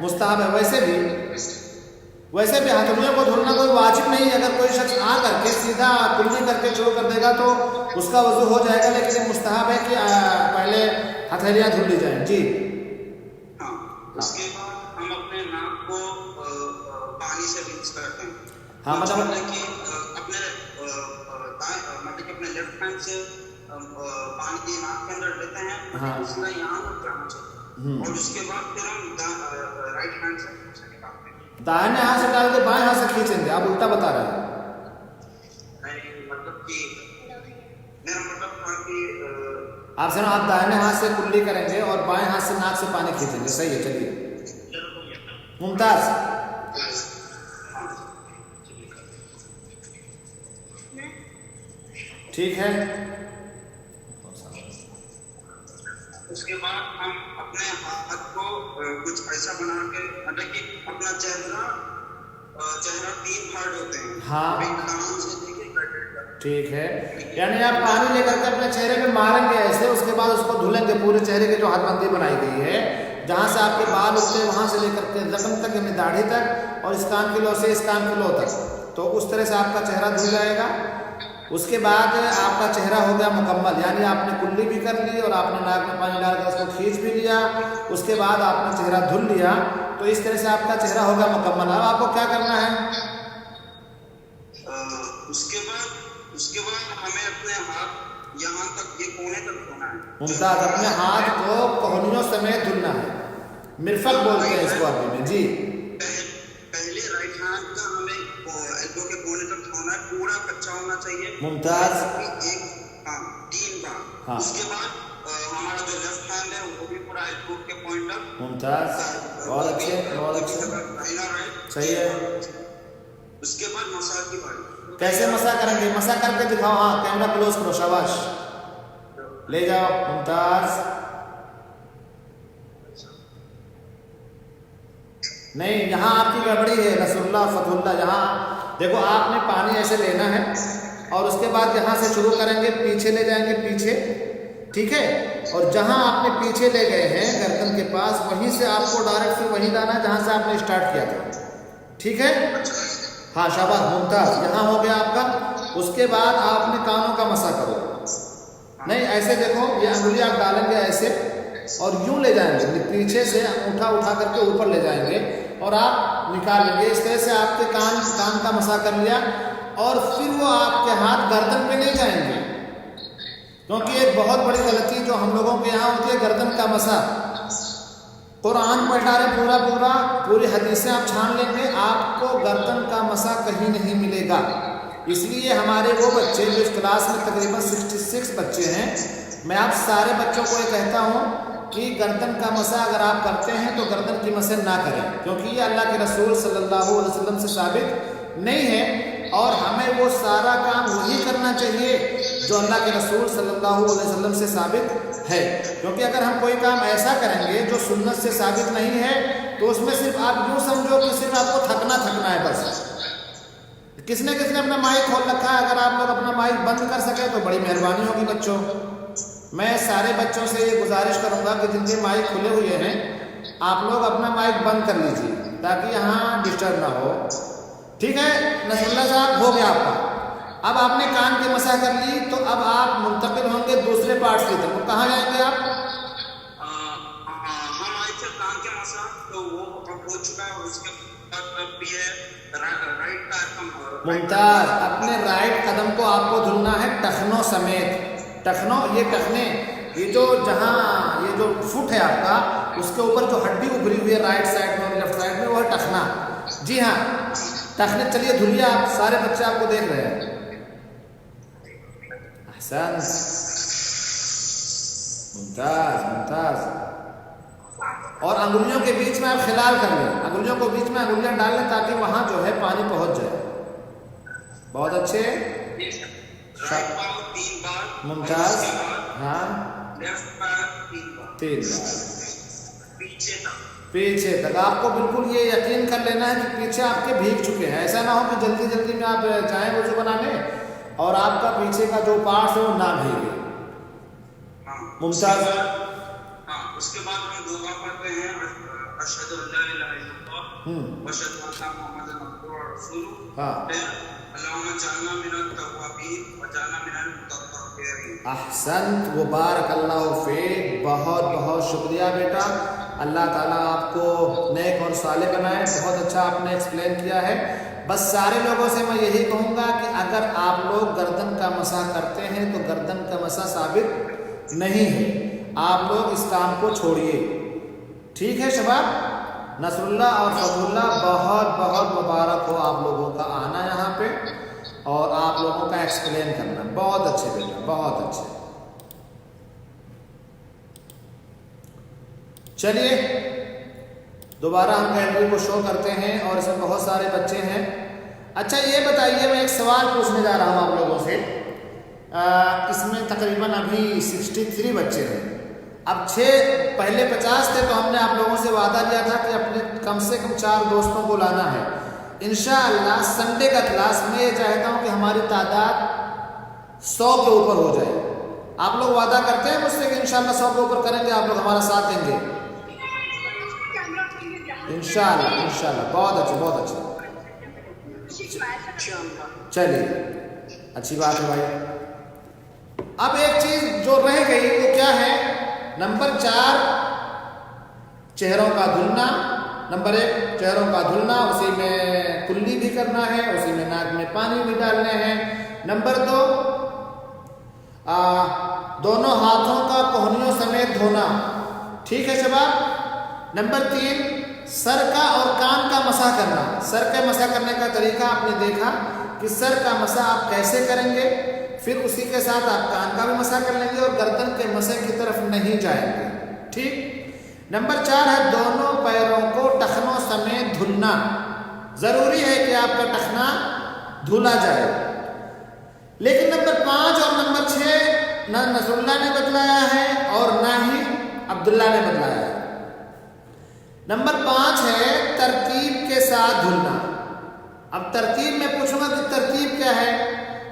Speaker 1: मुस्ताहब है। वैसे भी हथेलियों को धुलना कोई वाजिब नहीं है। अगर कोई शख्स आ करके सीधा कुल्ली करके शुरू कर देगा तो उसका वजू हो जाएगा, लेकिन ये मुस्ताहब है कि पहले हथेलियाँ धुल ली जाएं। जी
Speaker 4: हाँ, उसके बाद हम अपने नाक को पानी से रिंस करते हैं।
Speaker 1: हाँ, मतलब
Speaker 4: कि अपने लेफ्ट हैंड से पानी नाक के अंदर लेते हैं।
Speaker 1: हाँ,
Speaker 4: इसका यहाँ तक जाना चाहिए, और उसके बाद फिर हम राइट हैंड से निकालते हैं।
Speaker 1: दाहिने हाथ से डाल के बाएं हाथ से खींचेंगे। आप उल्टा बता रहे हैं।
Speaker 4: नहीं, मतलब कि मेरा मतलब था कि
Speaker 1: आप सुनो, आप दाहिने हाथ से कुल्ली करेंगे और बाएं हाथ से नाक से पानी खींचेंगे। सही है, चलिए। मुमताज, ठीक है।
Speaker 5: उसके बाद हम अपने हाथ को कुछ ऐसा बना के, मतलब कि अपना चेहरा 3 पार्ट होते हैं।
Speaker 1: हाँ,
Speaker 5: से
Speaker 1: ठीक है। यानी आप पानी लेकर के अपने चेहरे पे मारेंगे ऐसे, उसके बाद उसको धुलेंगे पूरे चेहरे की जो हदबंदी बनाई गई है, जहाँ से आपके बाल उठते हैं वहाँ से लेकर के जख्म तक, यानी दाढ़ी तक, और इस कान की लो से इस कान की लो तक। तो उस तरह से आपका चेहरा धुल जाएगा। उसके बाद आपका चेहरा हो गया मुकम्मल, यानी आपने कुल्ली भी कर ली और आपने नाक में पानी डाल कर उसको खींच भी लिया, उसके बाद आपने चेहरा धुल लिया। तो इस तरह से आपका चेहरा हो गया मुकम्मल। अब आपको क्या करना है?
Speaker 5: उसके बाद हमें अपने हाथ यहाँ तक, ये कोने तक धोना है।
Speaker 1: मुमताज, अपने हाथ को कोहनियों समेत धुलना है। मिर्फक बोलते हैं इसको अरबी में जी।
Speaker 5: पहले राइट हैंड का हमें एल्बो के कोने तक धोना है, पूरा कच्चा होना चाहिए
Speaker 1: मुमताज।
Speaker 5: 3 बार। हाँ। उसके बाद हमारा जो लेफ्ट हैंड है वो भी पूरा एल्बो के पॉइंट तक।
Speaker 1: मुमताज, बहुत अच्छे, बहुत अच्छे, सही है।
Speaker 5: उसके बाद मसाज की बारी।
Speaker 1: कैसे मसा करेंगे? मसा करके दिखाओ। हाँ, कैमरा क्लोज करो, शाबाश, ले जाओ। मुमताज, नहीं, यहाँ आपकी गड़बड़ी है नसरुल्लाह, फतहुल्लाह। यहाँ देखो, आपने पानी ऐसे लेना है और उसके बाद यहाँ से शुरू करेंगे, पीछे ले जाएंगे, पीछे, ठीक है। और जहाँ आपने पीछे ले गए हैं गर्दन के पास, वहीं से आपको डायरेक्ट फिर वहीं जाना है जहाँ से आपने स्टार्ट किया था, ठीक है। हाँ, शाबाश मुमताज, यहाँ हो गया आपका। उसके बाद आपने कानों का मसा करो। नहीं, ऐसे देखो, ये अंगुली आप डालेंगे ऐसे और यूं ले जाएंगे, पीछे से उठा करके ऊपर ले जाएंगे और आप निकाल लेंगे। इस तरह से आपके कान का मसा कर लिया। और फिर वो आपके हाथ गर्दन पे नहीं जाएंगे, क्योंकि एक बहुत बड़ी गलती जो हम लोगों के यहाँ होती है, गर्दन का मसा। कुरान पढ़ा रहे पूरी हदीसें आप छान लेंगे, आपको गर्दन का मसा कहीं नहीं मिलेगा। इसलिए हमारे वो बच्चे जो इस क्लास में तकरीबन 66 बच्चे हैं, मैं आप सारे बच्चों को ये कहता हूँ कि गर्दन का मसा अगर आप करते हैं तो गर्दन की मसा ना करें, क्योंकि ये अल्लाह के रसूल सल्लल्लाहु अलैहि वसल्लम से साबित नहीं है। और हमें वो सारा काम वही करना चाहिए जो अल्लाह के रसूल सल्लल्लाहु अलैहि वसल्लम से साबित है। क्योंकि अगर हम कोई काम ऐसा करेंगे जो सुन्नत से साबित नहीं है, तो उसमें सिर्फ आप यूँ समझो कि सिर्फ आपको थकना है बस। किसने अपना माइक खोल रखा है? अगर आप लोग अपना माइक बंद कर सके तो बड़ी मेहरबानी होगी बच्चों। मैं सारे बच्चों से ये गुजारिश करूँगा कि जिनके माइक खुले हुए हैं, आप लोग अपना माइक बंद कर लीजिए ताकि यहाँ डिस्टर्ब ना हो, ठीक है। नसरुल्लाह साहब, हो गया आपका। अब आपने कान की मसा कर ली, तो अब आप मुंतकिल होंगे दूसरे पार्ट की तरफ। कहाँ जाएंगे आप?
Speaker 5: हम आए थे कान के मसा, तो वो हो चुका है। उसके बाद भी है राइट का कदम।
Speaker 1: मुमताज, अपने राइट कदम को आपको धुलना है टखनों समेत। टखनों, ये टखने, ये जो जहाँ ये जो फुट है आपका, उसके ऊपर जो हड्डी उभरी हुई है राइट साइड में और लेफ्ट साइड में, वो है टखना। जी हाँ, टखने। चलिए धुलिए आप, सारे बच्चे आपको देख रहे हैं। अहसन, मुमताज। और अंगुलियों के बीच में आप खिलाल कर लें, अंगुलियों को बीच में अंगुलियां डाल लें ताकि वहां जो है पानी पहुंच जाए। बहुत अच्छे, मुमताज। हाँ, 3 बार पीछे तक। आपको बिल्कुल ये यकीन कर लेना है कि पीछे आपके भीग चुके हैं। ऐसा ना हो कि जल्दी में आप जाएं वजू बनाने और आपका पीछे का जो पार्ट है वो ना भीगे। मुमताज,
Speaker 5: उसके बाद हम दुआ करते हैं, अशहदु अल्ला इलाहा इल्लल्लाह व अशहदु अन्ना मुहम्मदन अब्दुहु व रसूलुहु।
Speaker 1: हाँ,
Speaker 5: अल्लाहुम्मा जअलना मिनत तव्वाबीन व जअलना मिनल मुतत्तहिरीन।
Speaker 1: अहसनत व बारकल्लाहु फीक। बहुत शुक्रिया बेटा, अल्लाह ताला आपको नेक और साले बनाए। बहुत अच्छा आपने एक्सप्लेन किया है। बस सारे लोगों से मैं यही कहूँगा कि अगर आप लोग गर्दन का मसा करते हैं तो गर्दन का मसा साबित नहीं है, आप लोग इस काम को छोड़िए, ठीक है शबाब। नसरुल्लाह और फतहुल्लाह, बहुत मुबारक हो आप लोगों का आना यहाँ पे और आप लोगों का एक्सप्लेन करना। बहुत अच्छे बेटा, बहुत अच्छे। चलिए दोबारा हम गैलरी को शो करते हैं और इसमें बहुत सारे बच्चे हैं। अच्छा ये बताइए, मैं एक सवाल पूछने जा रहा हूँ आप लोगों से। इसमें तकरीबन अभी 63 बच्चे हैं। अब पहले 50 थे, तो हमने आप लोगों से वादा किया था कि अपने कम से कम 4 दोस्तों को लाना है। इंशाअल्लाह संडे का क्लास में ये चाहता हूँ कि हमारी तादाद 100 के ऊपर हो जाए। आप लोग वादा करते हैं मुझसे कि इंशाअल्लाह 100 के ऊपर करेंगे, आप लोग हमारा साथ देंगे इंशाअल्लाह। इंशाअल्लाह बहुत अच्छा, बहुत अच्छा। चलिए अच्छी बात है भाई। अब एक चीज जो रह गई वो क्या है? नंबर 4 चेहरों का धुलना। नंबर 1 चेहरों का धुलना, उसी में कुल्ली भी करना है, उसी में नाक में पानी भी डालने हैं। नंबर 2 दोनों हाथों का कोहनियों समेत धोना। ठीक है शबाब। नंबर 3 सर का और कान का मसा करना। सर का मसा करने का तरीका आपने देखा कि सर का मसा आप कैसे करेंगे, फिर उसी के साथ आप कान का भी मसा कर लेंगे और गर्दन के मसे की तरफ नहीं जाएंगे। ठीक। नंबर 4 है दोनों पैरों को टखनों समेत धुलना। जरूरी है कि आपका टखना धुला जाए। लेकिन नंबर 5 और नंबर 6 ना नसरुल्लाह ने बतलाया है और ना ही अब्दुल्ला ने बतलाया है। नंबर 5 है तरतीब के साथ धुलना। अब तरतीब में पूछूंगा कि तरतीब क्या है,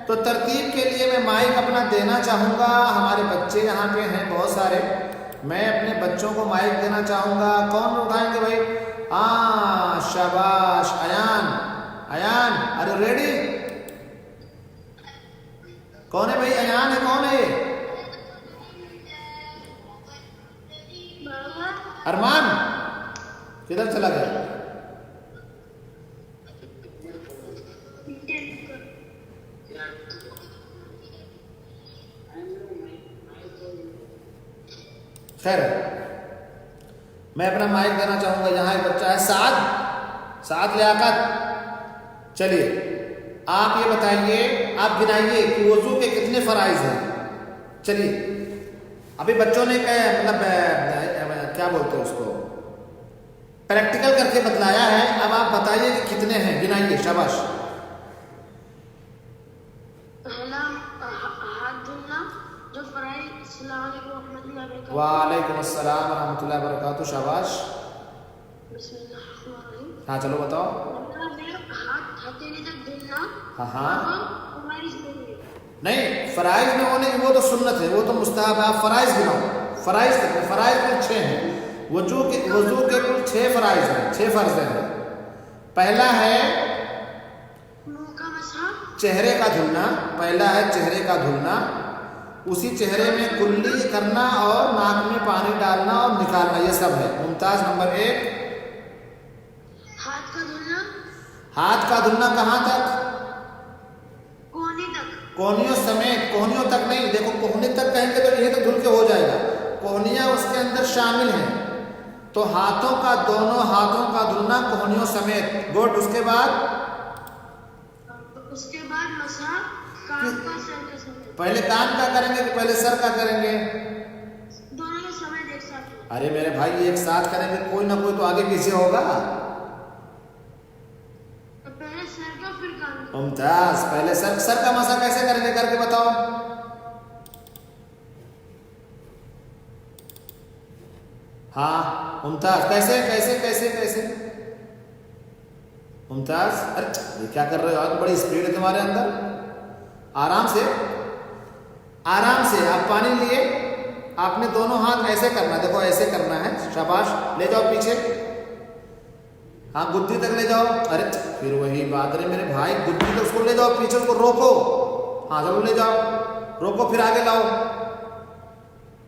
Speaker 1: तो तरतीब के लिए मैं माइक अपना देना चाहूँगा। हमारे बच्चे यहाँ पे हैं बहुत सारे, मैं अपने बच्चों को माइक देना चाहूँगा। कौन उठाएंगे भाई? शाबाश अयान। अयान अरे रेडी? कौन है भाई? अयान है? कौन है ये? अरमान किधर चला गया? खैर मैं अपना माइक देना चाहूंगा। यहाँ एक बच्चा है साद लियाकत। चलिए आप ये बताइए, आप गिनाइए कि वजू के कितने फराइज हैं। चलिए अभी बच्चों ने क्या बोलते हैं उसको, प्रैक्टिकल करके बतलाया है। अब आप बताइए कि कितने हैं, गिनाइए। शाबाश। वालेकुम अस्सलाम रहमतुल्लाहि व बरकातुहू। शाबाश। हाँ चलो बताओ। हाँ नहीं, फराइज में होने वो तो सुन्नत है, वो तो मुस्तहब है। आप फराइज गिनाओ। फराइज कितने? फराइज कुल 6 हैं। वजू के कुल 6 फराइज हैं, 6 फर्ज हैं। पहला है चेहरे का धुलना। पहला है चेहरे का धुलना। उसी चेहरे में कुल्ली करना और नाक में पानी डालना और निकालना, ये सब है। मुमताज। नंबर 1
Speaker 2: हाथ का धुलना।
Speaker 1: हाथ का धुलना कहाँ तक?
Speaker 2: कोहनी तक।
Speaker 1: कोहनियों समेत। कोहनियों तक नहीं, देखो कोहनी तक कहेंगे तो ये तो धुल के हो जाएगा, कोहनियां उसके अंदर शामिल हैं। तो हाथों का, दोनों हाथों का धुलना कोहनियों समेत। गुड। उसके बाद मसा कान का, सर का समेत। पहले कान का करेंगे कि पहले सर का करेंगे?
Speaker 2: दोनों का समय एक साथ।
Speaker 1: अरे मेरे भाई एक साथ करेंगे, कोई ना कोई तो आगे पीछे होगा।
Speaker 2: तो पहले सर का फिर कान का।
Speaker 1: मुमताज। पहले सर का मसा कैसे करेंगे, करके बताओ। हाँ मुमताज, कैसे कैसे कैसे कैसे? मुमताज अरे ये क्या कर रहे हो? आज बड़ी स्पीड है तुम्हारे अंदर। आराम से, आराम से। आप पानी लिए, आपने दोनों हाथ ऐसे करना, देखो ऐसे करना है। शाबाश। ले जाओ पीछे। हाँ गुद्दी तक ले जाओ। अरे फिर वही बात है मेरे भाई, गुद्दी तक उसको ले जाओ, पीछे उसको रोको। हाँ जरूर ले जाओ, रोको, फिर आगे लाओ।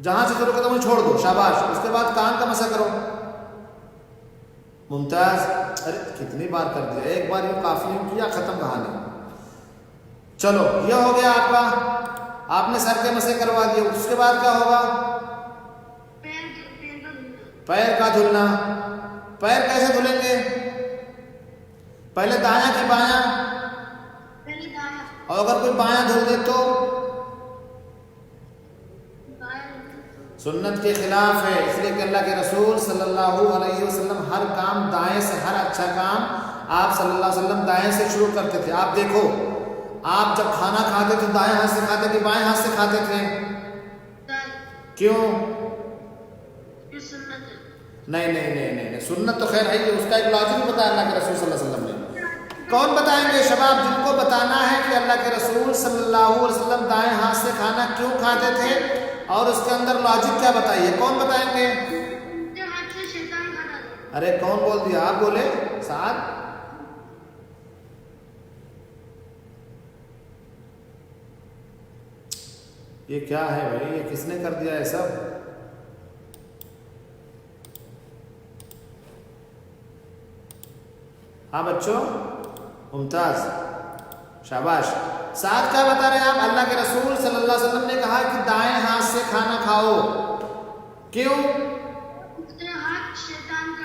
Speaker 1: जहां से शुरू करो वहीं छोड़ दो। शाबाश। उसके बाद कान का मसा करो। मुमताज। अरे कितनी बार कर दिया, एक बार ये काफी किया, खत्म कहानी। चलो ये हो गया आपका, आपने सर के मसे करवा दिए। उसके बाद क्या होगा? पैर का धुलना। पैर कैसे धुलेंगे? पहले दायां कि बायां?
Speaker 2: पहले दायां।
Speaker 1: और अगर कोई बायां धुल दे तो? सुन्नत के खिलाफ है, इसलिए कि अल्लाह के रसूल सल्लल्लाहु अलैहि वसल्लम हर काम दाएं से, हर अच्छा काम आप सल्लल्लाहु अलैहि वसल्लम दाएं से शुरू करते थे। आप देखो, आप जब खाना खाते थे दाएं हाथ से खाते कि बाएं हाथ से खाते थे? क्यों? नहीं नहीं नहीं नहीं, नहीं। सुन्नत तो खैर है ही, उसका एक लॉजिक बताया अल्लाह के रसूल सल्लल्लाहु अलैहि वसल्लम ने। कौन बताएंगे शबाब जिनको बताना है कि अल्लाह के रसूल सल्लल्लाहु अलैहि वसल्लम दाएं हाथ से खाना क्यों खाते थे और उसके अंदर लॉजिक क्या बताइए, कौन बताएंगे? अरे कौन बोल दिया? आप बोले साथ। ये क्या है भाई, ये किसने कर दिया है सब? हाँ बच्चों, मुमताज, शाबाश। साथ क्या बता रहे हैं आप? अल्लाह के रसूल सल्लल्लाहु अलैहि वसल्लम ने कहा कि दाएं हाथ से खाना खाओ। क्यों?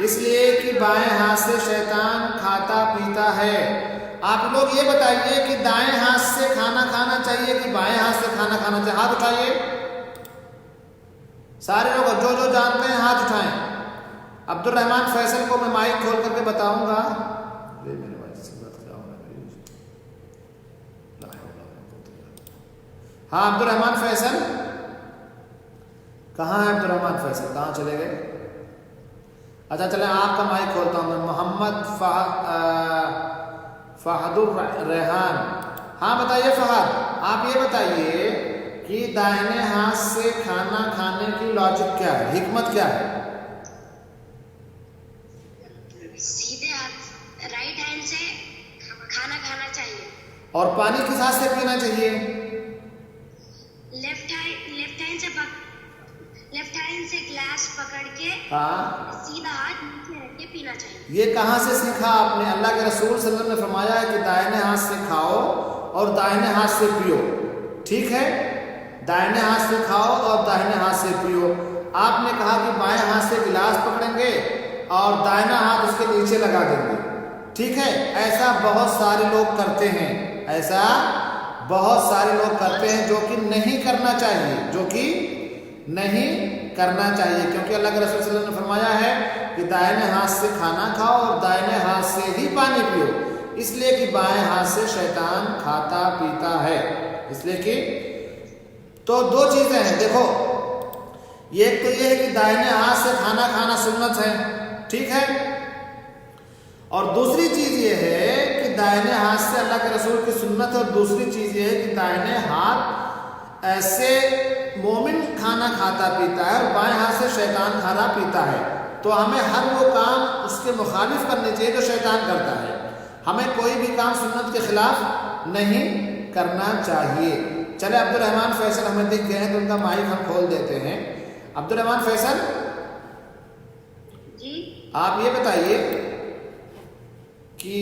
Speaker 1: इसलिए कि बाएं हाथ से शैतान खाता पीता है। आप लोग ये बताइए कि दाएं हाथ से खाना खाना चाहिए कि बाएं हाथ से खाना खाना चाहिए? हाथ उठाइए सारे लोग, जो जो जानते हैं हाथ उठाएं। अब्दुल रहमान फैसल को मैं माइक खोल करके बताऊंगा। हाँ अब्दुल रहमान फैसल, कहाँ है अब्दुल रहमान फैसल, कहाँ चले गए? अच्छा चले आपका माइक खोलता हूँ मैं। मोहम्मद फहदुर रेहान, हाँ बताइए फहद, आप ये बताइए कि दाहिने हाथ से खाना खाने की लॉजिक क्या है, हिकमत क्या है?
Speaker 2: सीधे हाथ राइट हैंड से खाना खाना चाहिए।
Speaker 1: और पानी किस हाथ से पीना चाहिए?
Speaker 2: लेफ्ट हैंड से ग्लास पकड़ के
Speaker 1: हाँ,
Speaker 2: सीधा हाथ नीचे रख के पीना चाहिए।
Speaker 1: ये कहाँ से सीखा आपने? अल्लाह के रसूल सल्लल्लाहु अलैहि वसल्लम ने फरमाया है कि दाहिने हाथ से खाओ और दाहिने हाथ से पियो। ठीक है, दाहिने हाथ से खाओ और दाहिने हाथ से पियो। आपने कहा कि बाएं हाथ से गिलास पकड़ेंगे और दाहिना हाथ उसके नीचे लगा देंगे। ठीक है, ऐसा बहुत सारे लोग करते हैं, ऐसा बहुत सारे लोग करते हैं, जो कि नहीं करना चाहिए, जो कि नहीं करना चाहिए, क्योंकि अल्लाह के रसूल सल्लल्लाहु अलैहि वसल्लम ने फरमाया है कि दाहिने हाथ से खाना खाओ और दाहिने हाथ से ही पानी पियो, इसलिए कि बाएं हाथ से शैतान खाता पीता है। इसलिए कि तो दो चीजें हैं, देखो, एक तो ये है कि दाहिने हाथ से खाना खाना सुन्नत है, ठीक है, और दूसरी चीज ये है कि दाहिने हाथ से अल्लाह के रसूल की सुन्नत है, और दूसरी चीज ये है कि दाहिने हाथ ऐसे मोमिन खाना खाता पीता है और बाएं हाथ से शैतान खाना पीता है। तो हमें हर वो काम उसके मुखालिफ करने चाहिए जो शैतान करता है। हमें कोई भी काम सुन्नत के खिलाफ नहीं करना चाहिए। चले अब्दुल रहमान फैसल हमें दिख गए हैं तो उनका माइक हम खोल देते हैं। अब्दुल रहमान फैसल
Speaker 2: जी,
Speaker 1: आप ये बताइए कि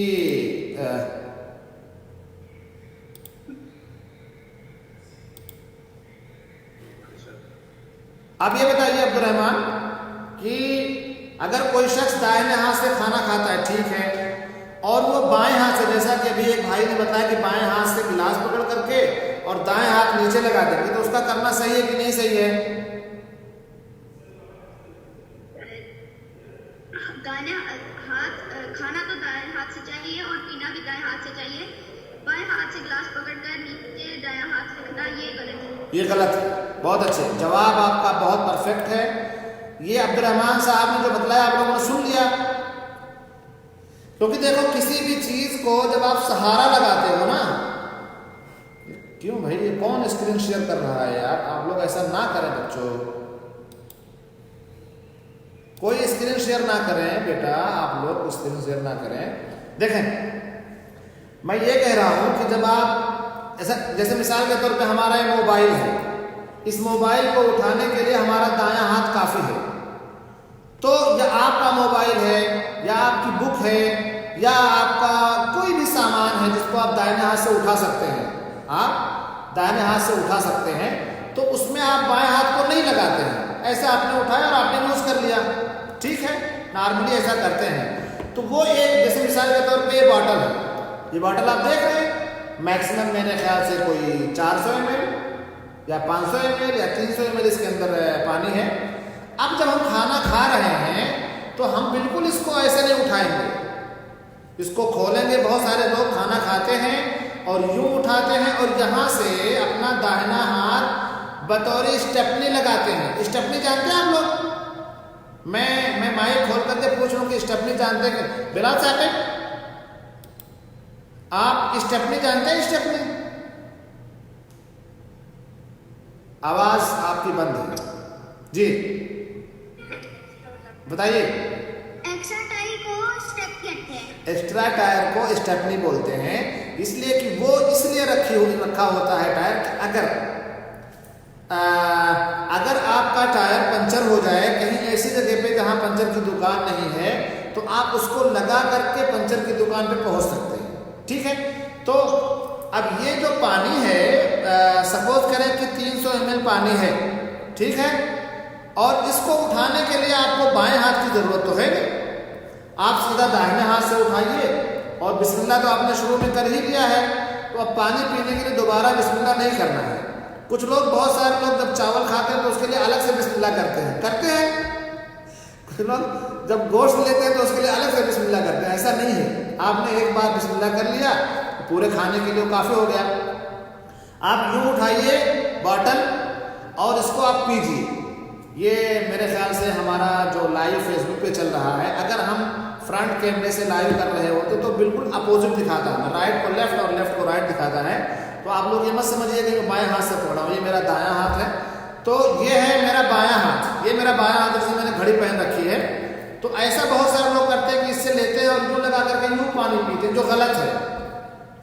Speaker 1: आप ये बताइए अब्दुल रहमान कि अगर कोई शख्स दाहिने हाथ से खाना खाता है, ठीक है, और वो बाएं हाथ से, जैसा कि अभी एक भाई ने बताया कि बाएं हाथ से गिलास पकड़ करके और दाएं हाथ नीचे लगा देंगे, तो उसका करना सही है कि नहीं सही है?
Speaker 2: खाना तो दाएं हाथ से चाहिए और पीना भी दाएं हाथ से चाहिए। बाएं हाथ से गिलास पकड़कर नीचे दाएं हाथ से रखना ये गलत है।
Speaker 1: ये गलत है। बहुत अच्छे, जवाब आपका बहुत परफेक्ट है। ये अब्दुल रहमान साहब ने जो बतलाया आप लोगों ने सुन लिया, क्योंकि देखो किसी भी चीज को जब आप सहारा लगाते हो ना, क्यों भाई ये कौन स्क्रीन शेयर कर रहा है यार? आप लोग ऐसा ना करें बच्चों, कोई स्क्रीन शेयर ना करें बेटा, आप लोग स्क्रीन शेयर ना करें। देखें मैं ये कह रहा हूं कि जब आप ऐसा, जैसे मिसाल के तौर पे हमारा ये मोबाइल है, इस मोबाइल को उठाने के लिए हमारा दायां हाथ काफी है, तो या आपका मोबाइल है या आपकी बुक है या आपका कोई भी सामान है जिसको आप दाहिने हाथ से उठा सकते हैं, आप दाहिने हाथ से उठा सकते हैं, तो उसमें आप बाएं हाथ को नहीं लगाते हैं, ऐसे आपने उठाया और आपने यूज कर लिया, ठीक है, नॉर्मली ऐसा करते हैं। तो वो एक, जैसे मिसाल के तौर पे ये बॉटल है, ये बॉटल आप देख रहे हैं मैक्सिमम मेरे ख्याल से कोई 400 ml, या 500 ml या 300 ml इसके अंदर पानी है। अब जब हम खाना खा रहे हैं तो हम बिल्कुल इसको ऐसे नहीं उठाएंगे, इसको खोलेंगे। बहुत सारे लोग खाना खाते हैं और यूं उठाते हैं और यहाँ से अपना दाहिना हाथ बतौर स्टेपनी लगाते हैं। स्टेपनी जानते हैं आप लोग? मैं माइक खोल करके पूछ रहा हूँ कि स्टेपनी जानते हैं? बिलाल साहब आप स्टेपनी जानते हैं? स्टेपनी आवाज आपकी बंद है जी, बताइए।
Speaker 2: एक्स्ट्रा टायर को स्टेप कहते हैं।
Speaker 1: एक्स्ट्रा टायर को स्टेपनी बोलते हैं, इसलिए कि वो इसलिए रखा होता है टायर कि अगर आपका टायर पंचर हो जाए कहीं ऐसी जगह पे जहां पंचर की दुकान नहीं है तो आप उसको लगा करके पंचर की दुकान पे पहुंच सकते हैं। ठीक है, तो अब ये जो पानी है, सपोज करें कि 300 ml पानी है, ठीक है, और इसको उठाने के लिए आपको बाएं हाथ की जरूरत तो है नहीं। आप सीधा दाहिने हाथ से उठाइए और बिस्मिल्लाह तो आपने शुरू में कर ही लिया है, तो अब पानी पीने के लिए दोबारा बिस्मिल्लाह नहीं करना है। कुछ लोग, बहुत सारे लोग जब चावल खाते हैं तो उसके लिए अलग से बिस्मिल्लाह करते हैं। कुछ लोग जब गोश्त लेते हैं तो उसके लिए अलग से बिस्मिल्लाह करते हैं। ऐसा नहीं है, आपने एक बार बिस्मिल्लाह कर लिया पूरे खाने के लिए काफ़ी हो गया। आप यूँ उठाइए बॉटल और इसको आप पीजिए। ये मेरे ख्याल से हमारा जो लाइव फेसबुक पे चल रहा है, अगर हम फ्रंट कैमरे से लाइव कर रहे होते तो बिल्कुल अपोजिट दिखाता है, राइट को लेफ्ट और लेफ्ट को राइट दिखाता है। तो आप लोग ये मत समझिएगा कि बाएं हाथ से पकड़ा हूँ, ये मेरा दायां हाथ है। तो ये है मेरा बायां हाथ, ये मेरा बायां हाथ, जैसे मैंने घड़ी पहन रखी है। तो ऐसा बहुत सारे लोग करते हैं कि इससे लेते हैं और यूँ लगा करके यूँ पानी पीते हैं, जो गलत है।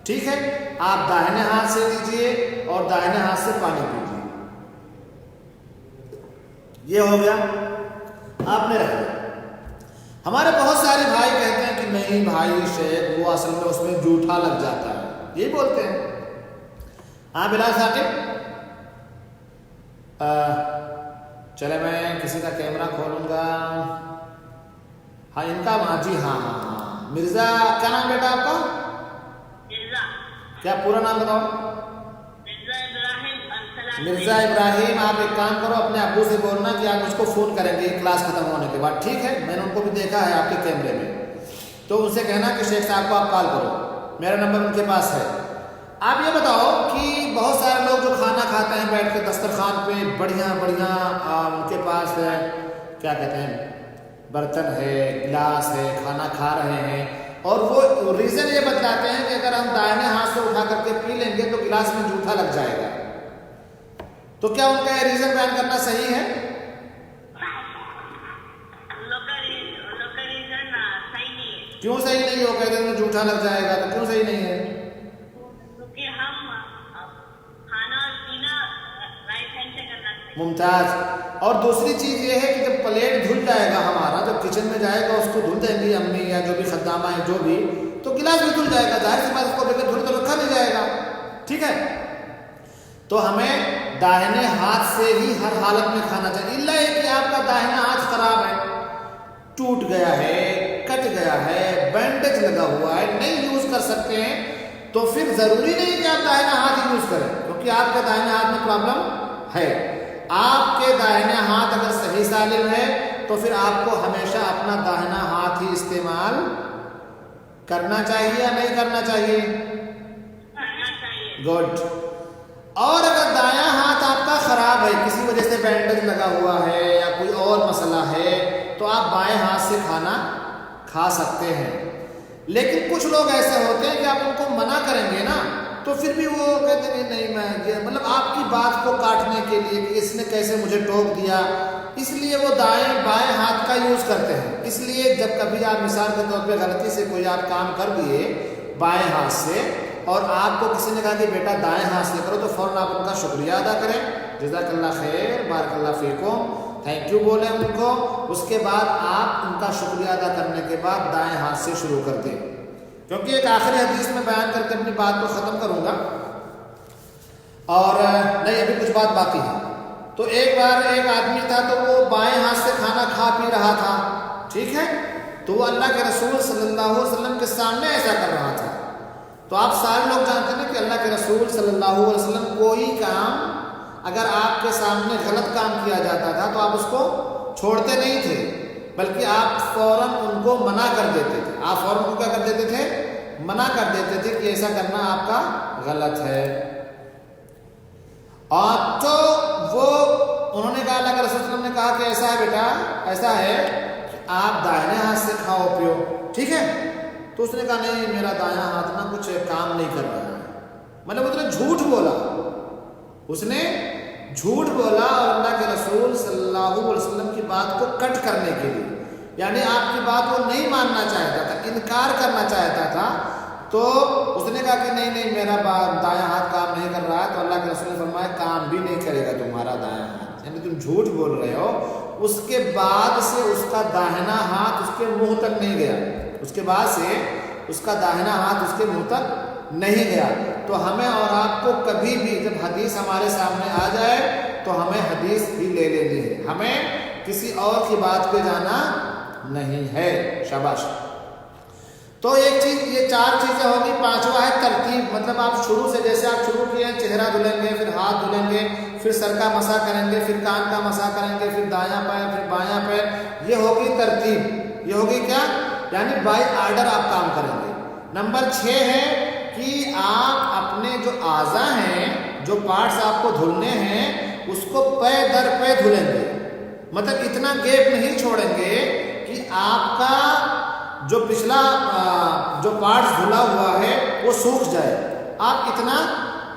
Speaker 1: ठीक है, आप दाहिने हाथ से लीजिए और दाहिने हाथ से पानी पीजिए। ये हो गया, आपने रख लिया। हमारे बहुत सारे भाई कहते हैं कि नहीं भाई शेख, वो असल में उसमें जूठा लग जाता है, यही बोलते हैं। हाँ बिलाल साकिब, चले मैं किसी का कैमरा खोलूंगा। हाँ इनका, हाँ जी, हाँ हाँ हाँ, मिर्जा, क्या नाम बेटा आपका?
Speaker 3: मिर्जा।
Speaker 1: क्या पूरा नाम बताओ? मिर्जा इब्राहिम। आप एक काम करो, अपने अब्बू से बोलना कि आप मुझको फ़ोन करेंगे क्लास खत्म होने के बाद, ठीक है? मैंने उनको भी देखा है आपके कैमरे में, तो उनसे कहना कि शेख साहब को आप कॉल करो, मेरा नंबर उनके पास है। आप ये बताओ कि बहुत सारे लोग जो खाना खाते हैं बैठ के दस्तरखान पे, बढ़िया बढ़िया उनके पास है, क्या कहते हैं, बर्तन है, गिलास है, खाना खा रहे हैं, और वो रीज़न ये बताते हैं कि अगर हम दाहिने हाथ से उठा करके पी लेंगे तो गिलास में जूठा लग जाएगा। तो क्या उनका ये रीज़न बयान करना सही है? क्यों सही नहीं हो? कहते हैं जूठा लग जाएगा, तो क्यों सही नहीं है?
Speaker 3: क्योंकि हम खाना और पीना राइट हैंड से करना चाहिए।
Speaker 1: मुमताज। और दूसरी चीज़ ये है कि जब प्लेट धुल जाएगा हमारा, जब किचन में जाएगा उसको धुल देंगी अम्मी या जो भी खद्दामा है जो भी, तो गिलास भी धुल जाएगा, जाहिर सी बात उसको बगैर धुल तो रखा नहीं जाएगा। ठीक है, तो हमें दाहिने हाथ से ही हर हालत में खाना चाहिए। इल्ला है कि आपका दाहिना हाथ खराब है, टूट गया है, कट गया है, बैंडेज लगा हुआ है, नहीं यूज कर सकते हैं, तो फिर जरूरी नहीं कि आप दाहिना हाथ ही यूज करें, क्योंकि आपके दाहिने हाथ में प्रॉब्लम है। आपके दाहिने हाथ अगर सही सालिम है तो फिर आपको हमेशा अपना दाहिना हाथ ही इस्तेमाल करना चाहिए या नहीं करना चाहिए? गुड। और अगर दायां हाथ आपका खराब है, किसी वजह से बैंडेज लगा हुआ है या कोई और मसला है, तो आप बाएं हाथ से खाना खा सकते हैं। लेकिन कुछ लोग ऐसे होते हैं कि आप उनको मना करेंगे ना, तो फिर भी वो कहते हैं नहीं मैं, मतलब आपकी बात को काटने के लिए कि इसने कैसे मुझे टोक दिया, इसलिए वो दाएं बाएं हाथ का यूज़ करते हैं। इसलिए जब कभी आप मिसाल के तौर पे गलती से कोई आप काम कर दिए बाएं हाथ से और आपको किसी ने कहा कि बेटा दाएं हाथ से करो, तो फ़ौरन आप उनका शुक्रिया अदा करें, जज़ाकल्लाह खैर, बारकल्लाह फ़ीकुम, थैंक यू बोलें उनको। उसके बाद आप उनका शुक्रिया अदा करने के बाद दाएं हाथ से शुरू कर दें, क्योंकि एक आखिरी हदीस में बयान करके अपनी बात को ख़त्म करूँगा, और नहीं अभी कुछ बात बाकी है। तो एक बार एक आदमी था, तो वो बाएं हाथ से खाना खा पी रहा था, ठीक है, तो वो अल्लाह के रसूल सल्लल्लाहु अलैहि वसल्लम के सामने ऐसा कर रहा था। तो आप सारे लोग जानते हैं कि अल्लाह के रसूल सल्लल्लाहु अलैहि वसल्लम कोई काम अगर आपके सामने गलत काम किया जाता था तो आप उसको छोड़ते नहीं थे, बल्कि आप फौरन उनको मना कर देते थे। आप फौरन उनको क्या कर देते थे? मना कर देते थे कि ऐसा करना आपका गलत है। और तो वो उन्होंने कहा, अल्लाह के रसूल सल्लल्लाहु अलैहि वसल्लम ने कहा कि ऐसा है बेटा, ऐसा है कि आप दाहिने हाथ से खाओ पियो, ठीक है? तो उसने कहा नहीं, मेरा दायां हाथ ना कुछ काम नहीं कर रहा है। मतलब उसने झूठ बोला, उसने झूठ बोला और अल्लाह के रसूल सल्लल्लाहु अलैहि वसल्लम की बात को कट करने के लिए, यानी आपकी बात वो नहीं मानना चाहता था, इनकार करना चाहता था। तो उसने कहा कि नहीं नहीं, मेरा दायां हाथ काम नहीं कर रहा है। तो अल्लाह के रसूल ने फरमाया काम भी नहीं करेगा तुम्हारा दायां हाथ, यानी तुम झूठ बोल रहे हो। उसके बाद से उसका दाहिना हाथ उसके मुंह तक नहीं गया, उसके बाद से उसका दाहिना हाथ उसके मुंह तक नहीं गया। तो हमें और आपको कभी भी जब हदीस हमारे सामने आ जाए तो हमें हदीस ही ले लेनी है, हमें किसी और की बात पे जाना नहीं है। शाबाश। तो एक चीज, ये 4 चीजें होगी। 5वां है तरतीब, मतलब आप शुरू से, जैसे आप शुरू किए चेहरा धुलेंगे, फिर हाथ धुलेंगे, फिर सर का मसा करेंगे, फिर कान का मसा करेंगे, फिर दायां पैर, फिर बायां पैर। ये होगी तरतीब। ये होगी क्या? यानी बाय ऑर्डर आप काम करेंगे। नंबर 6 है कि आप अपने जो आज़ा हैं, जो पार्ट्स आपको धुलने हैं, उसको पै दर पै धुलेंगे। मतलब इतना गैप नहीं छोड़ेंगे कि आपका जो पिछला जो पार्ट्स धुला हुआ है वो सूख जाए। आप इतना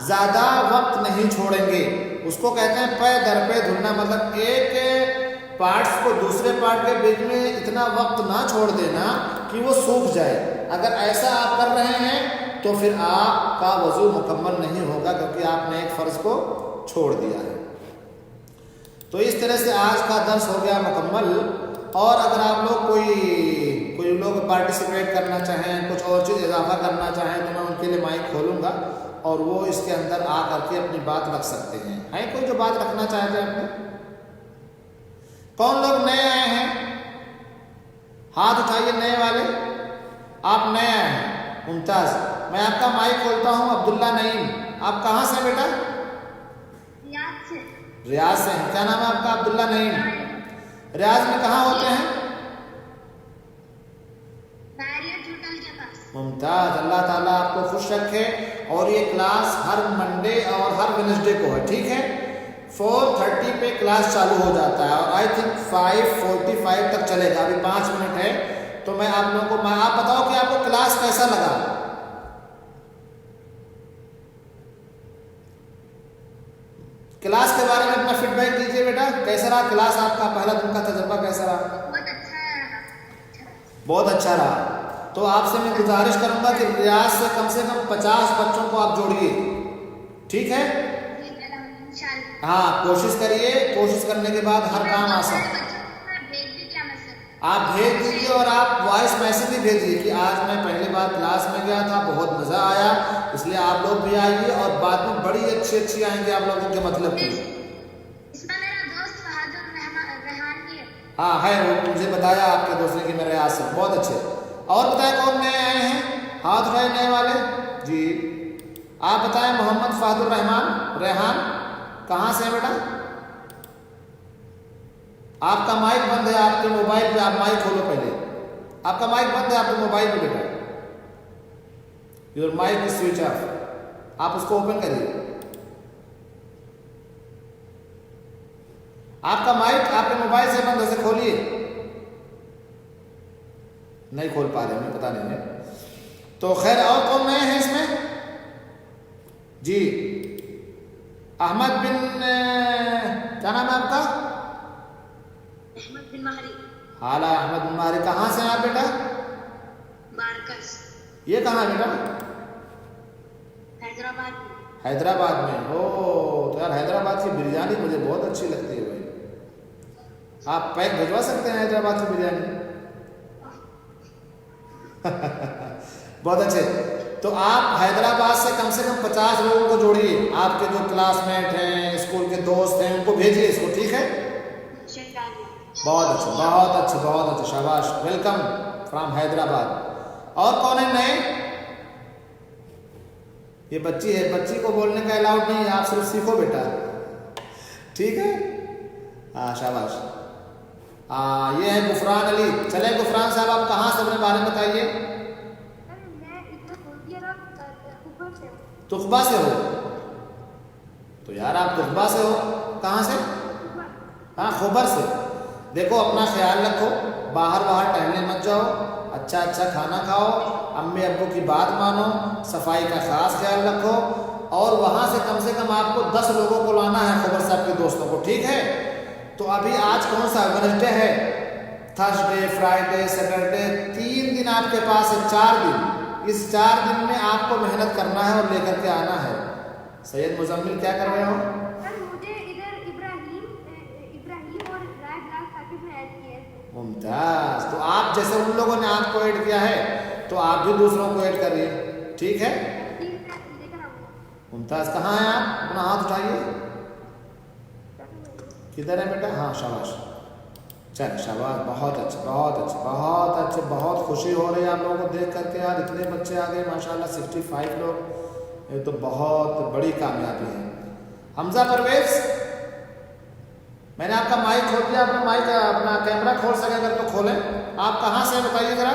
Speaker 1: ज़्यादा वक्त नहीं छोड़ेंगे, उसको कहते हैं पै दर पै धुलना। मतलब एक पार्ट्स को दूसरे पार्ट के बीच में इतना वक्त ना छोड़ देना कि वो सूख जाए। अगर ऐसा आप कर रहे हैं तो फिर आपका वज़ू मुकम्मल नहीं होगा, क्योंकि आपने एक फ़र्ज़ को छोड़ दिया है। तो इस तरह से आज का दर्स हो गया मुकम्मल। और अगर आप लोग कोई लोग पार्टिसिपेट करना चाहें, कुछ और चीज़ इजाफा करना चाहें, तो मैं उनके लिए माइक खोलूँगा और वो इसके अंदर आ करके अपनी बात रख सकते हैं। है कोई जो बात रखना चाहते हैं अपने? कौन लोग नए आए हैं? हाथ उठाइए, नए वाले। आप नए आए हैं, मुमताज़। मैं आपका माइक खोलता हूँ। अब्दुल्ला नईम, आप कहाँ से बेटा?
Speaker 2: रियाज से।
Speaker 1: रियाज से हैं। क्या नाम है आपका? अब्दुल्ला नईम। रियाज में कहाँ होते हैं?
Speaker 2: मैरियट होटल के पास।
Speaker 1: मुमताज, अल्लाह ताला आपको खुश रखे। और ये क्लास हर मंडे और हर वेडनेसडे को है, ठीक है? 4:30 पे क्लास चालू हो जाता है और आई थिंक 5:45 तक चलेगा। अभी 5 मिनट है। तो मैं आप लोगों को, आप बताओ कि आपको क्लास कैसा लगा? क्लास के बारे में अपना फीडबैक दीजिए बेटा। कैसा रहा क्लास आपका? पहला दिन का तजुर्बा कैसा रहा?
Speaker 2: बहुत अच्छा रहा।
Speaker 1: बहुत अच्छा रहा। तो आपसे मैं गुजारिश करूंगा कि रियाज से कम 50 बच्चों को आप जोड़िए, ठीक है? हाँ, कोशिश करिए। कोशिश करने के बाद हर काम आसान। आप भेज दीजिए और आप वॉइस मैसेज भी भेजिए कि आज मैं पहली बार क्लास में गया था, बहुत मज़ा आया, इसलिए आप लोग भी आइए। और बाद में बड़ी अच्छी आएंगे आप लोगों के मतलब की।
Speaker 2: इसमें मेरा दोस्त फहाद रेहान भी है।
Speaker 1: हाँ है, वो मुझे बताया आपके दोस्त ने कि मेरे आसिफ। बहुत अच्छे। और बताएं कौन नए आए हैं? हाथ उठाए नए वाले जी। आप बताएं। मोहम्मद फहादुर रहमान रेहान, कहाँ से हैं बेटा? आपका माइक बंद है, आपके मोबाइल पे। आप माइक खोलो पहले। आपका माइक बंद है आपके मोबाइल पे बेटा। Your mic is switch off. आप उसको ओपन करिए। आपका माइक आपके मोबाइल से बंद है, उसे खोलिए। नहीं खोल पा रहे, मुझे पता नहीं है। तो खैर, और कौन नए हैं इसमें? जी, अहमद बिन, क्या नाम है आपका?
Speaker 2: अहमद बिन महरी।
Speaker 1: हाला अहमद बिन महरी। कहाँ से हैं आप बेटा?
Speaker 2: मार्कस।
Speaker 1: ये कहाँ है बेटा?
Speaker 2: हैदराबाद में।
Speaker 1: हैदराबाद में। ओ, तो यार हैदराबाद की बिरयानी मुझे बहुत अच्छी लगती है भाई। आप पैक भिजवा सकते हैं हैदराबाद की बिरयानी? बहुत अच्छे। तो आप हैदराबाद से कम 50 लोगों को जोड़िए। आपके जो क्लासमेट हैं, स्कूल के दोस्त हैं, उनको भेजिए इसको, ठीक है? बहुत अच्छे, बहुत अच्छे, बहुत अच्छे। शाबाश। Welcome from Hyderabad. और कौन है नए? ये बच्ची है। बच्ची को बोलने का अलाउड नहीं है, आप सिर्फ सीखो बेटा। ठीक है, हाँ शाबाश। ये है गुफरान अली। चले गुफरान साहब, आप कहाँ से, अपने बारे में बताइए। तुकबा से हो? तो यार आप तुकबा से हो, कहाँ से? हाँ खुबर से। देखो अपना ख्याल रखो, बाहर टहलने मत जाओ, अच्छा खाना खाओ, अम्मी अब्बू की बात मानो, सफाई का खास ख्याल रखो, और वहाँ से कम आपको 10 लोगों को लाना है, खुबर साहब के दोस्तों को, ठीक है। तो अभी आज कौन सा वेडनेसडे है, थर्सडे, फ्राइडे, सैटरडे, 3 दिन आपके पास है, 4 दिन। इस 4 दिन में आपको मेहनत करना है और लेकर के आना है। सैयद मुजम्मिल क्या कर रहे हो?
Speaker 2: मुझे इधर इब्राहिम और राय ग्लास साकिब ने ऐड किया है।
Speaker 1: मुमताज। तो आप जैसे उन लोगों ने आपको ऐड किया है, तो आप भी दूसरों को ऐड करिए, ठीक है। मुमताज कहाँ हैं आप? अपना हाथ उठाइए। किधर है बेटा? हाँ शाबाश, चल शाबाश, बहुत अच्छे। बहुत खुशी हो रही है आप लोगों को देख करके यार, इतने बच्चे आ गए माशाल्लाह, 65 लोग, ये तो बहुत बड़ी कामयाबी है। हमजा परवेज, मैंने आपका माइक खोल दिया, अपना माइक अपना कैमरा खोल सके अगर तो खोलें। आप कहाँ से बताइए जरा,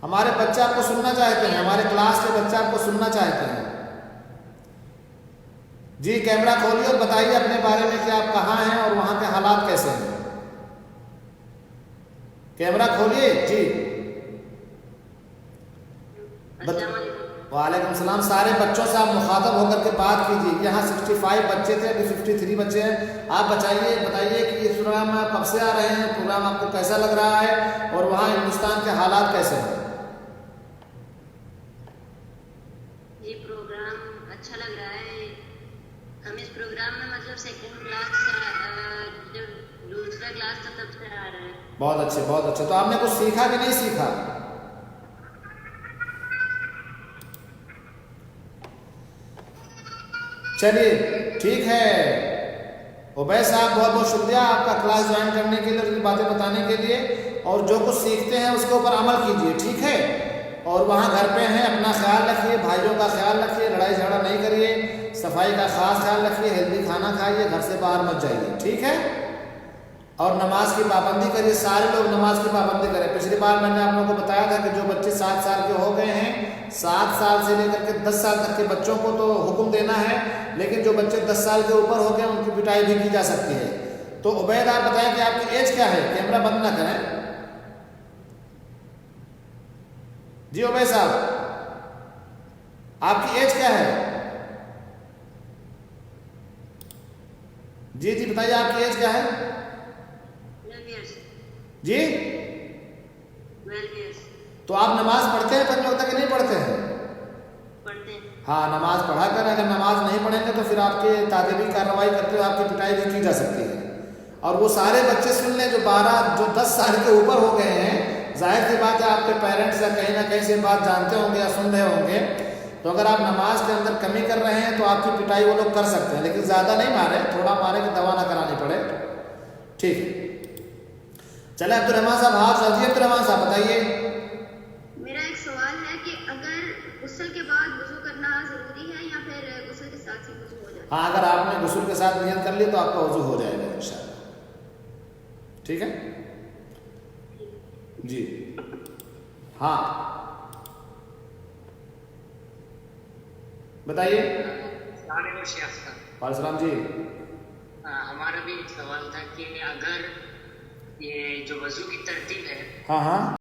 Speaker 1: हमारे बच्चे आपको सुनना चाहते हैं, हमारे क्लास के बच्चे आपको सुनना चाहते हैं। जी कैमरा खोलिए और बताइए अपने बारे में कि आप कहाँ हैं और वहाँ के हालात कैसे हैं। कैमरा खोलिए जी। वालेकुम सलाम। सारे बच्चों से आप मुखातब होकर के बात कीजिए। यहाँ 65 बच्चे थे, अभी 53 बच्चे हैं। आप बताइए कि इस प्रोग्राम में आप कब से आ रहे हैं, प्रोग्राम आपको कैसा लग रहा है और वहाँ हिंदुस्तान के हालात कैसे हैं?
Speaker 6: ये प्रोग्राम अच्छा लग रहा है। हम इस प्रोग्राम में मतलब सेकंड क्लास जब दूसरा क्लास था तब से आ रहे हैं।
Speaker 1: बहुत अच्छे। तो आपने कुछ सीखा कि नहीं सीखा? चलिए ठीक है उबैद साहब, बहुत शुक्रिया आपका क्लास ज्वाइन करने के लिए, उनकी बातें बताने के लिए, और जो कुछ सीखते हैं उसके ऊपर अमल कीजिए, ठीक है। और वहाँ घर पे हैं, अपना ख्याल रखिए, भाइयों का ख्याल रखिए, लड़ाई झगड़ा नहीं करिए, सफाई का खास ख्याल रखिए, हेल्दी खाना खाइए, घर से बाहर मत जाइए, ठीक है। और नमाज की पाबंदी करिए, सारे लोग नमाज की पाबंदी करें। पिछली बार मैंने आप लोगों को बताया था कि जो बच्चे 7 साल के हो गए हैं, 7 साल से लेकर के 10 साल तक के बच्चों को तो हुक्म देना है, लेकिन जो बच्चे 10 साल के ऊपर हो गए उनकी पिटाई भी की जा सकती है। तो उबैद आप बताएं कि आपकी एज क्या है? कैमरा बंद ना करें जी। उबैद साहब आपकी एज क्या है? जी बताइए आपकी एज क्या है?
Speaker 6: 12 years।
Speaker 1: जी
Speaker 6: 12 years।
Speaker 1: तो आप नमाज पढ़ते हैं 5 वक्त कि नहीं पढ़ते हैं?
Speaker 6: पढ़ते हैं।
Speaker 1: हाँ नमाज पढ़ा कर, अगर नमाज नहीं पढ़ेंगे तो फिर आपके तादेबी कार्रवाई करते हुए आपकी पिटाई भी की जा सकती है। और वो सारे बच्चे सुन लें जो 10 साल के ऊपर हो गए हैं, जाहिर सी बात है आपके पेरेंट्स या कहीं ना कहीं से बात जानते होंगे या सुन रहे होंगे, तो अगर आप नमाज के अंदर कमी कर रहे हैं तो आपकी पिटाई वो लोग कर सकते हैं, लेकिन ज़्यादा नहीं मारे, थोड़ा मारे कि दवा ना करानी पड़े, ठीक है। चले अब्दुलरहमान साहब हाथ रखिए। अब्दुलरहमान साहब बताइए।
Speaker 2: मेरा एक सवाल है कि अगर गुस्ल के बाद वुजू करना ज़रूरी है या फिर गुस्ल के साथ ही वुजू हो जाए?
Speaker 1: हाँ अगर आपने गुस्ल के साथ नियत कर ली तो आपका वुजू हो जाएगा इंशाअल्लाह, ठीक है जी। हाँ बताइए। वालेकुम जी।
Speaker 7: हमारा भी एक सवाल था कि अगर ये जो वजू की तरतीब है,
Speaker 1: हाँ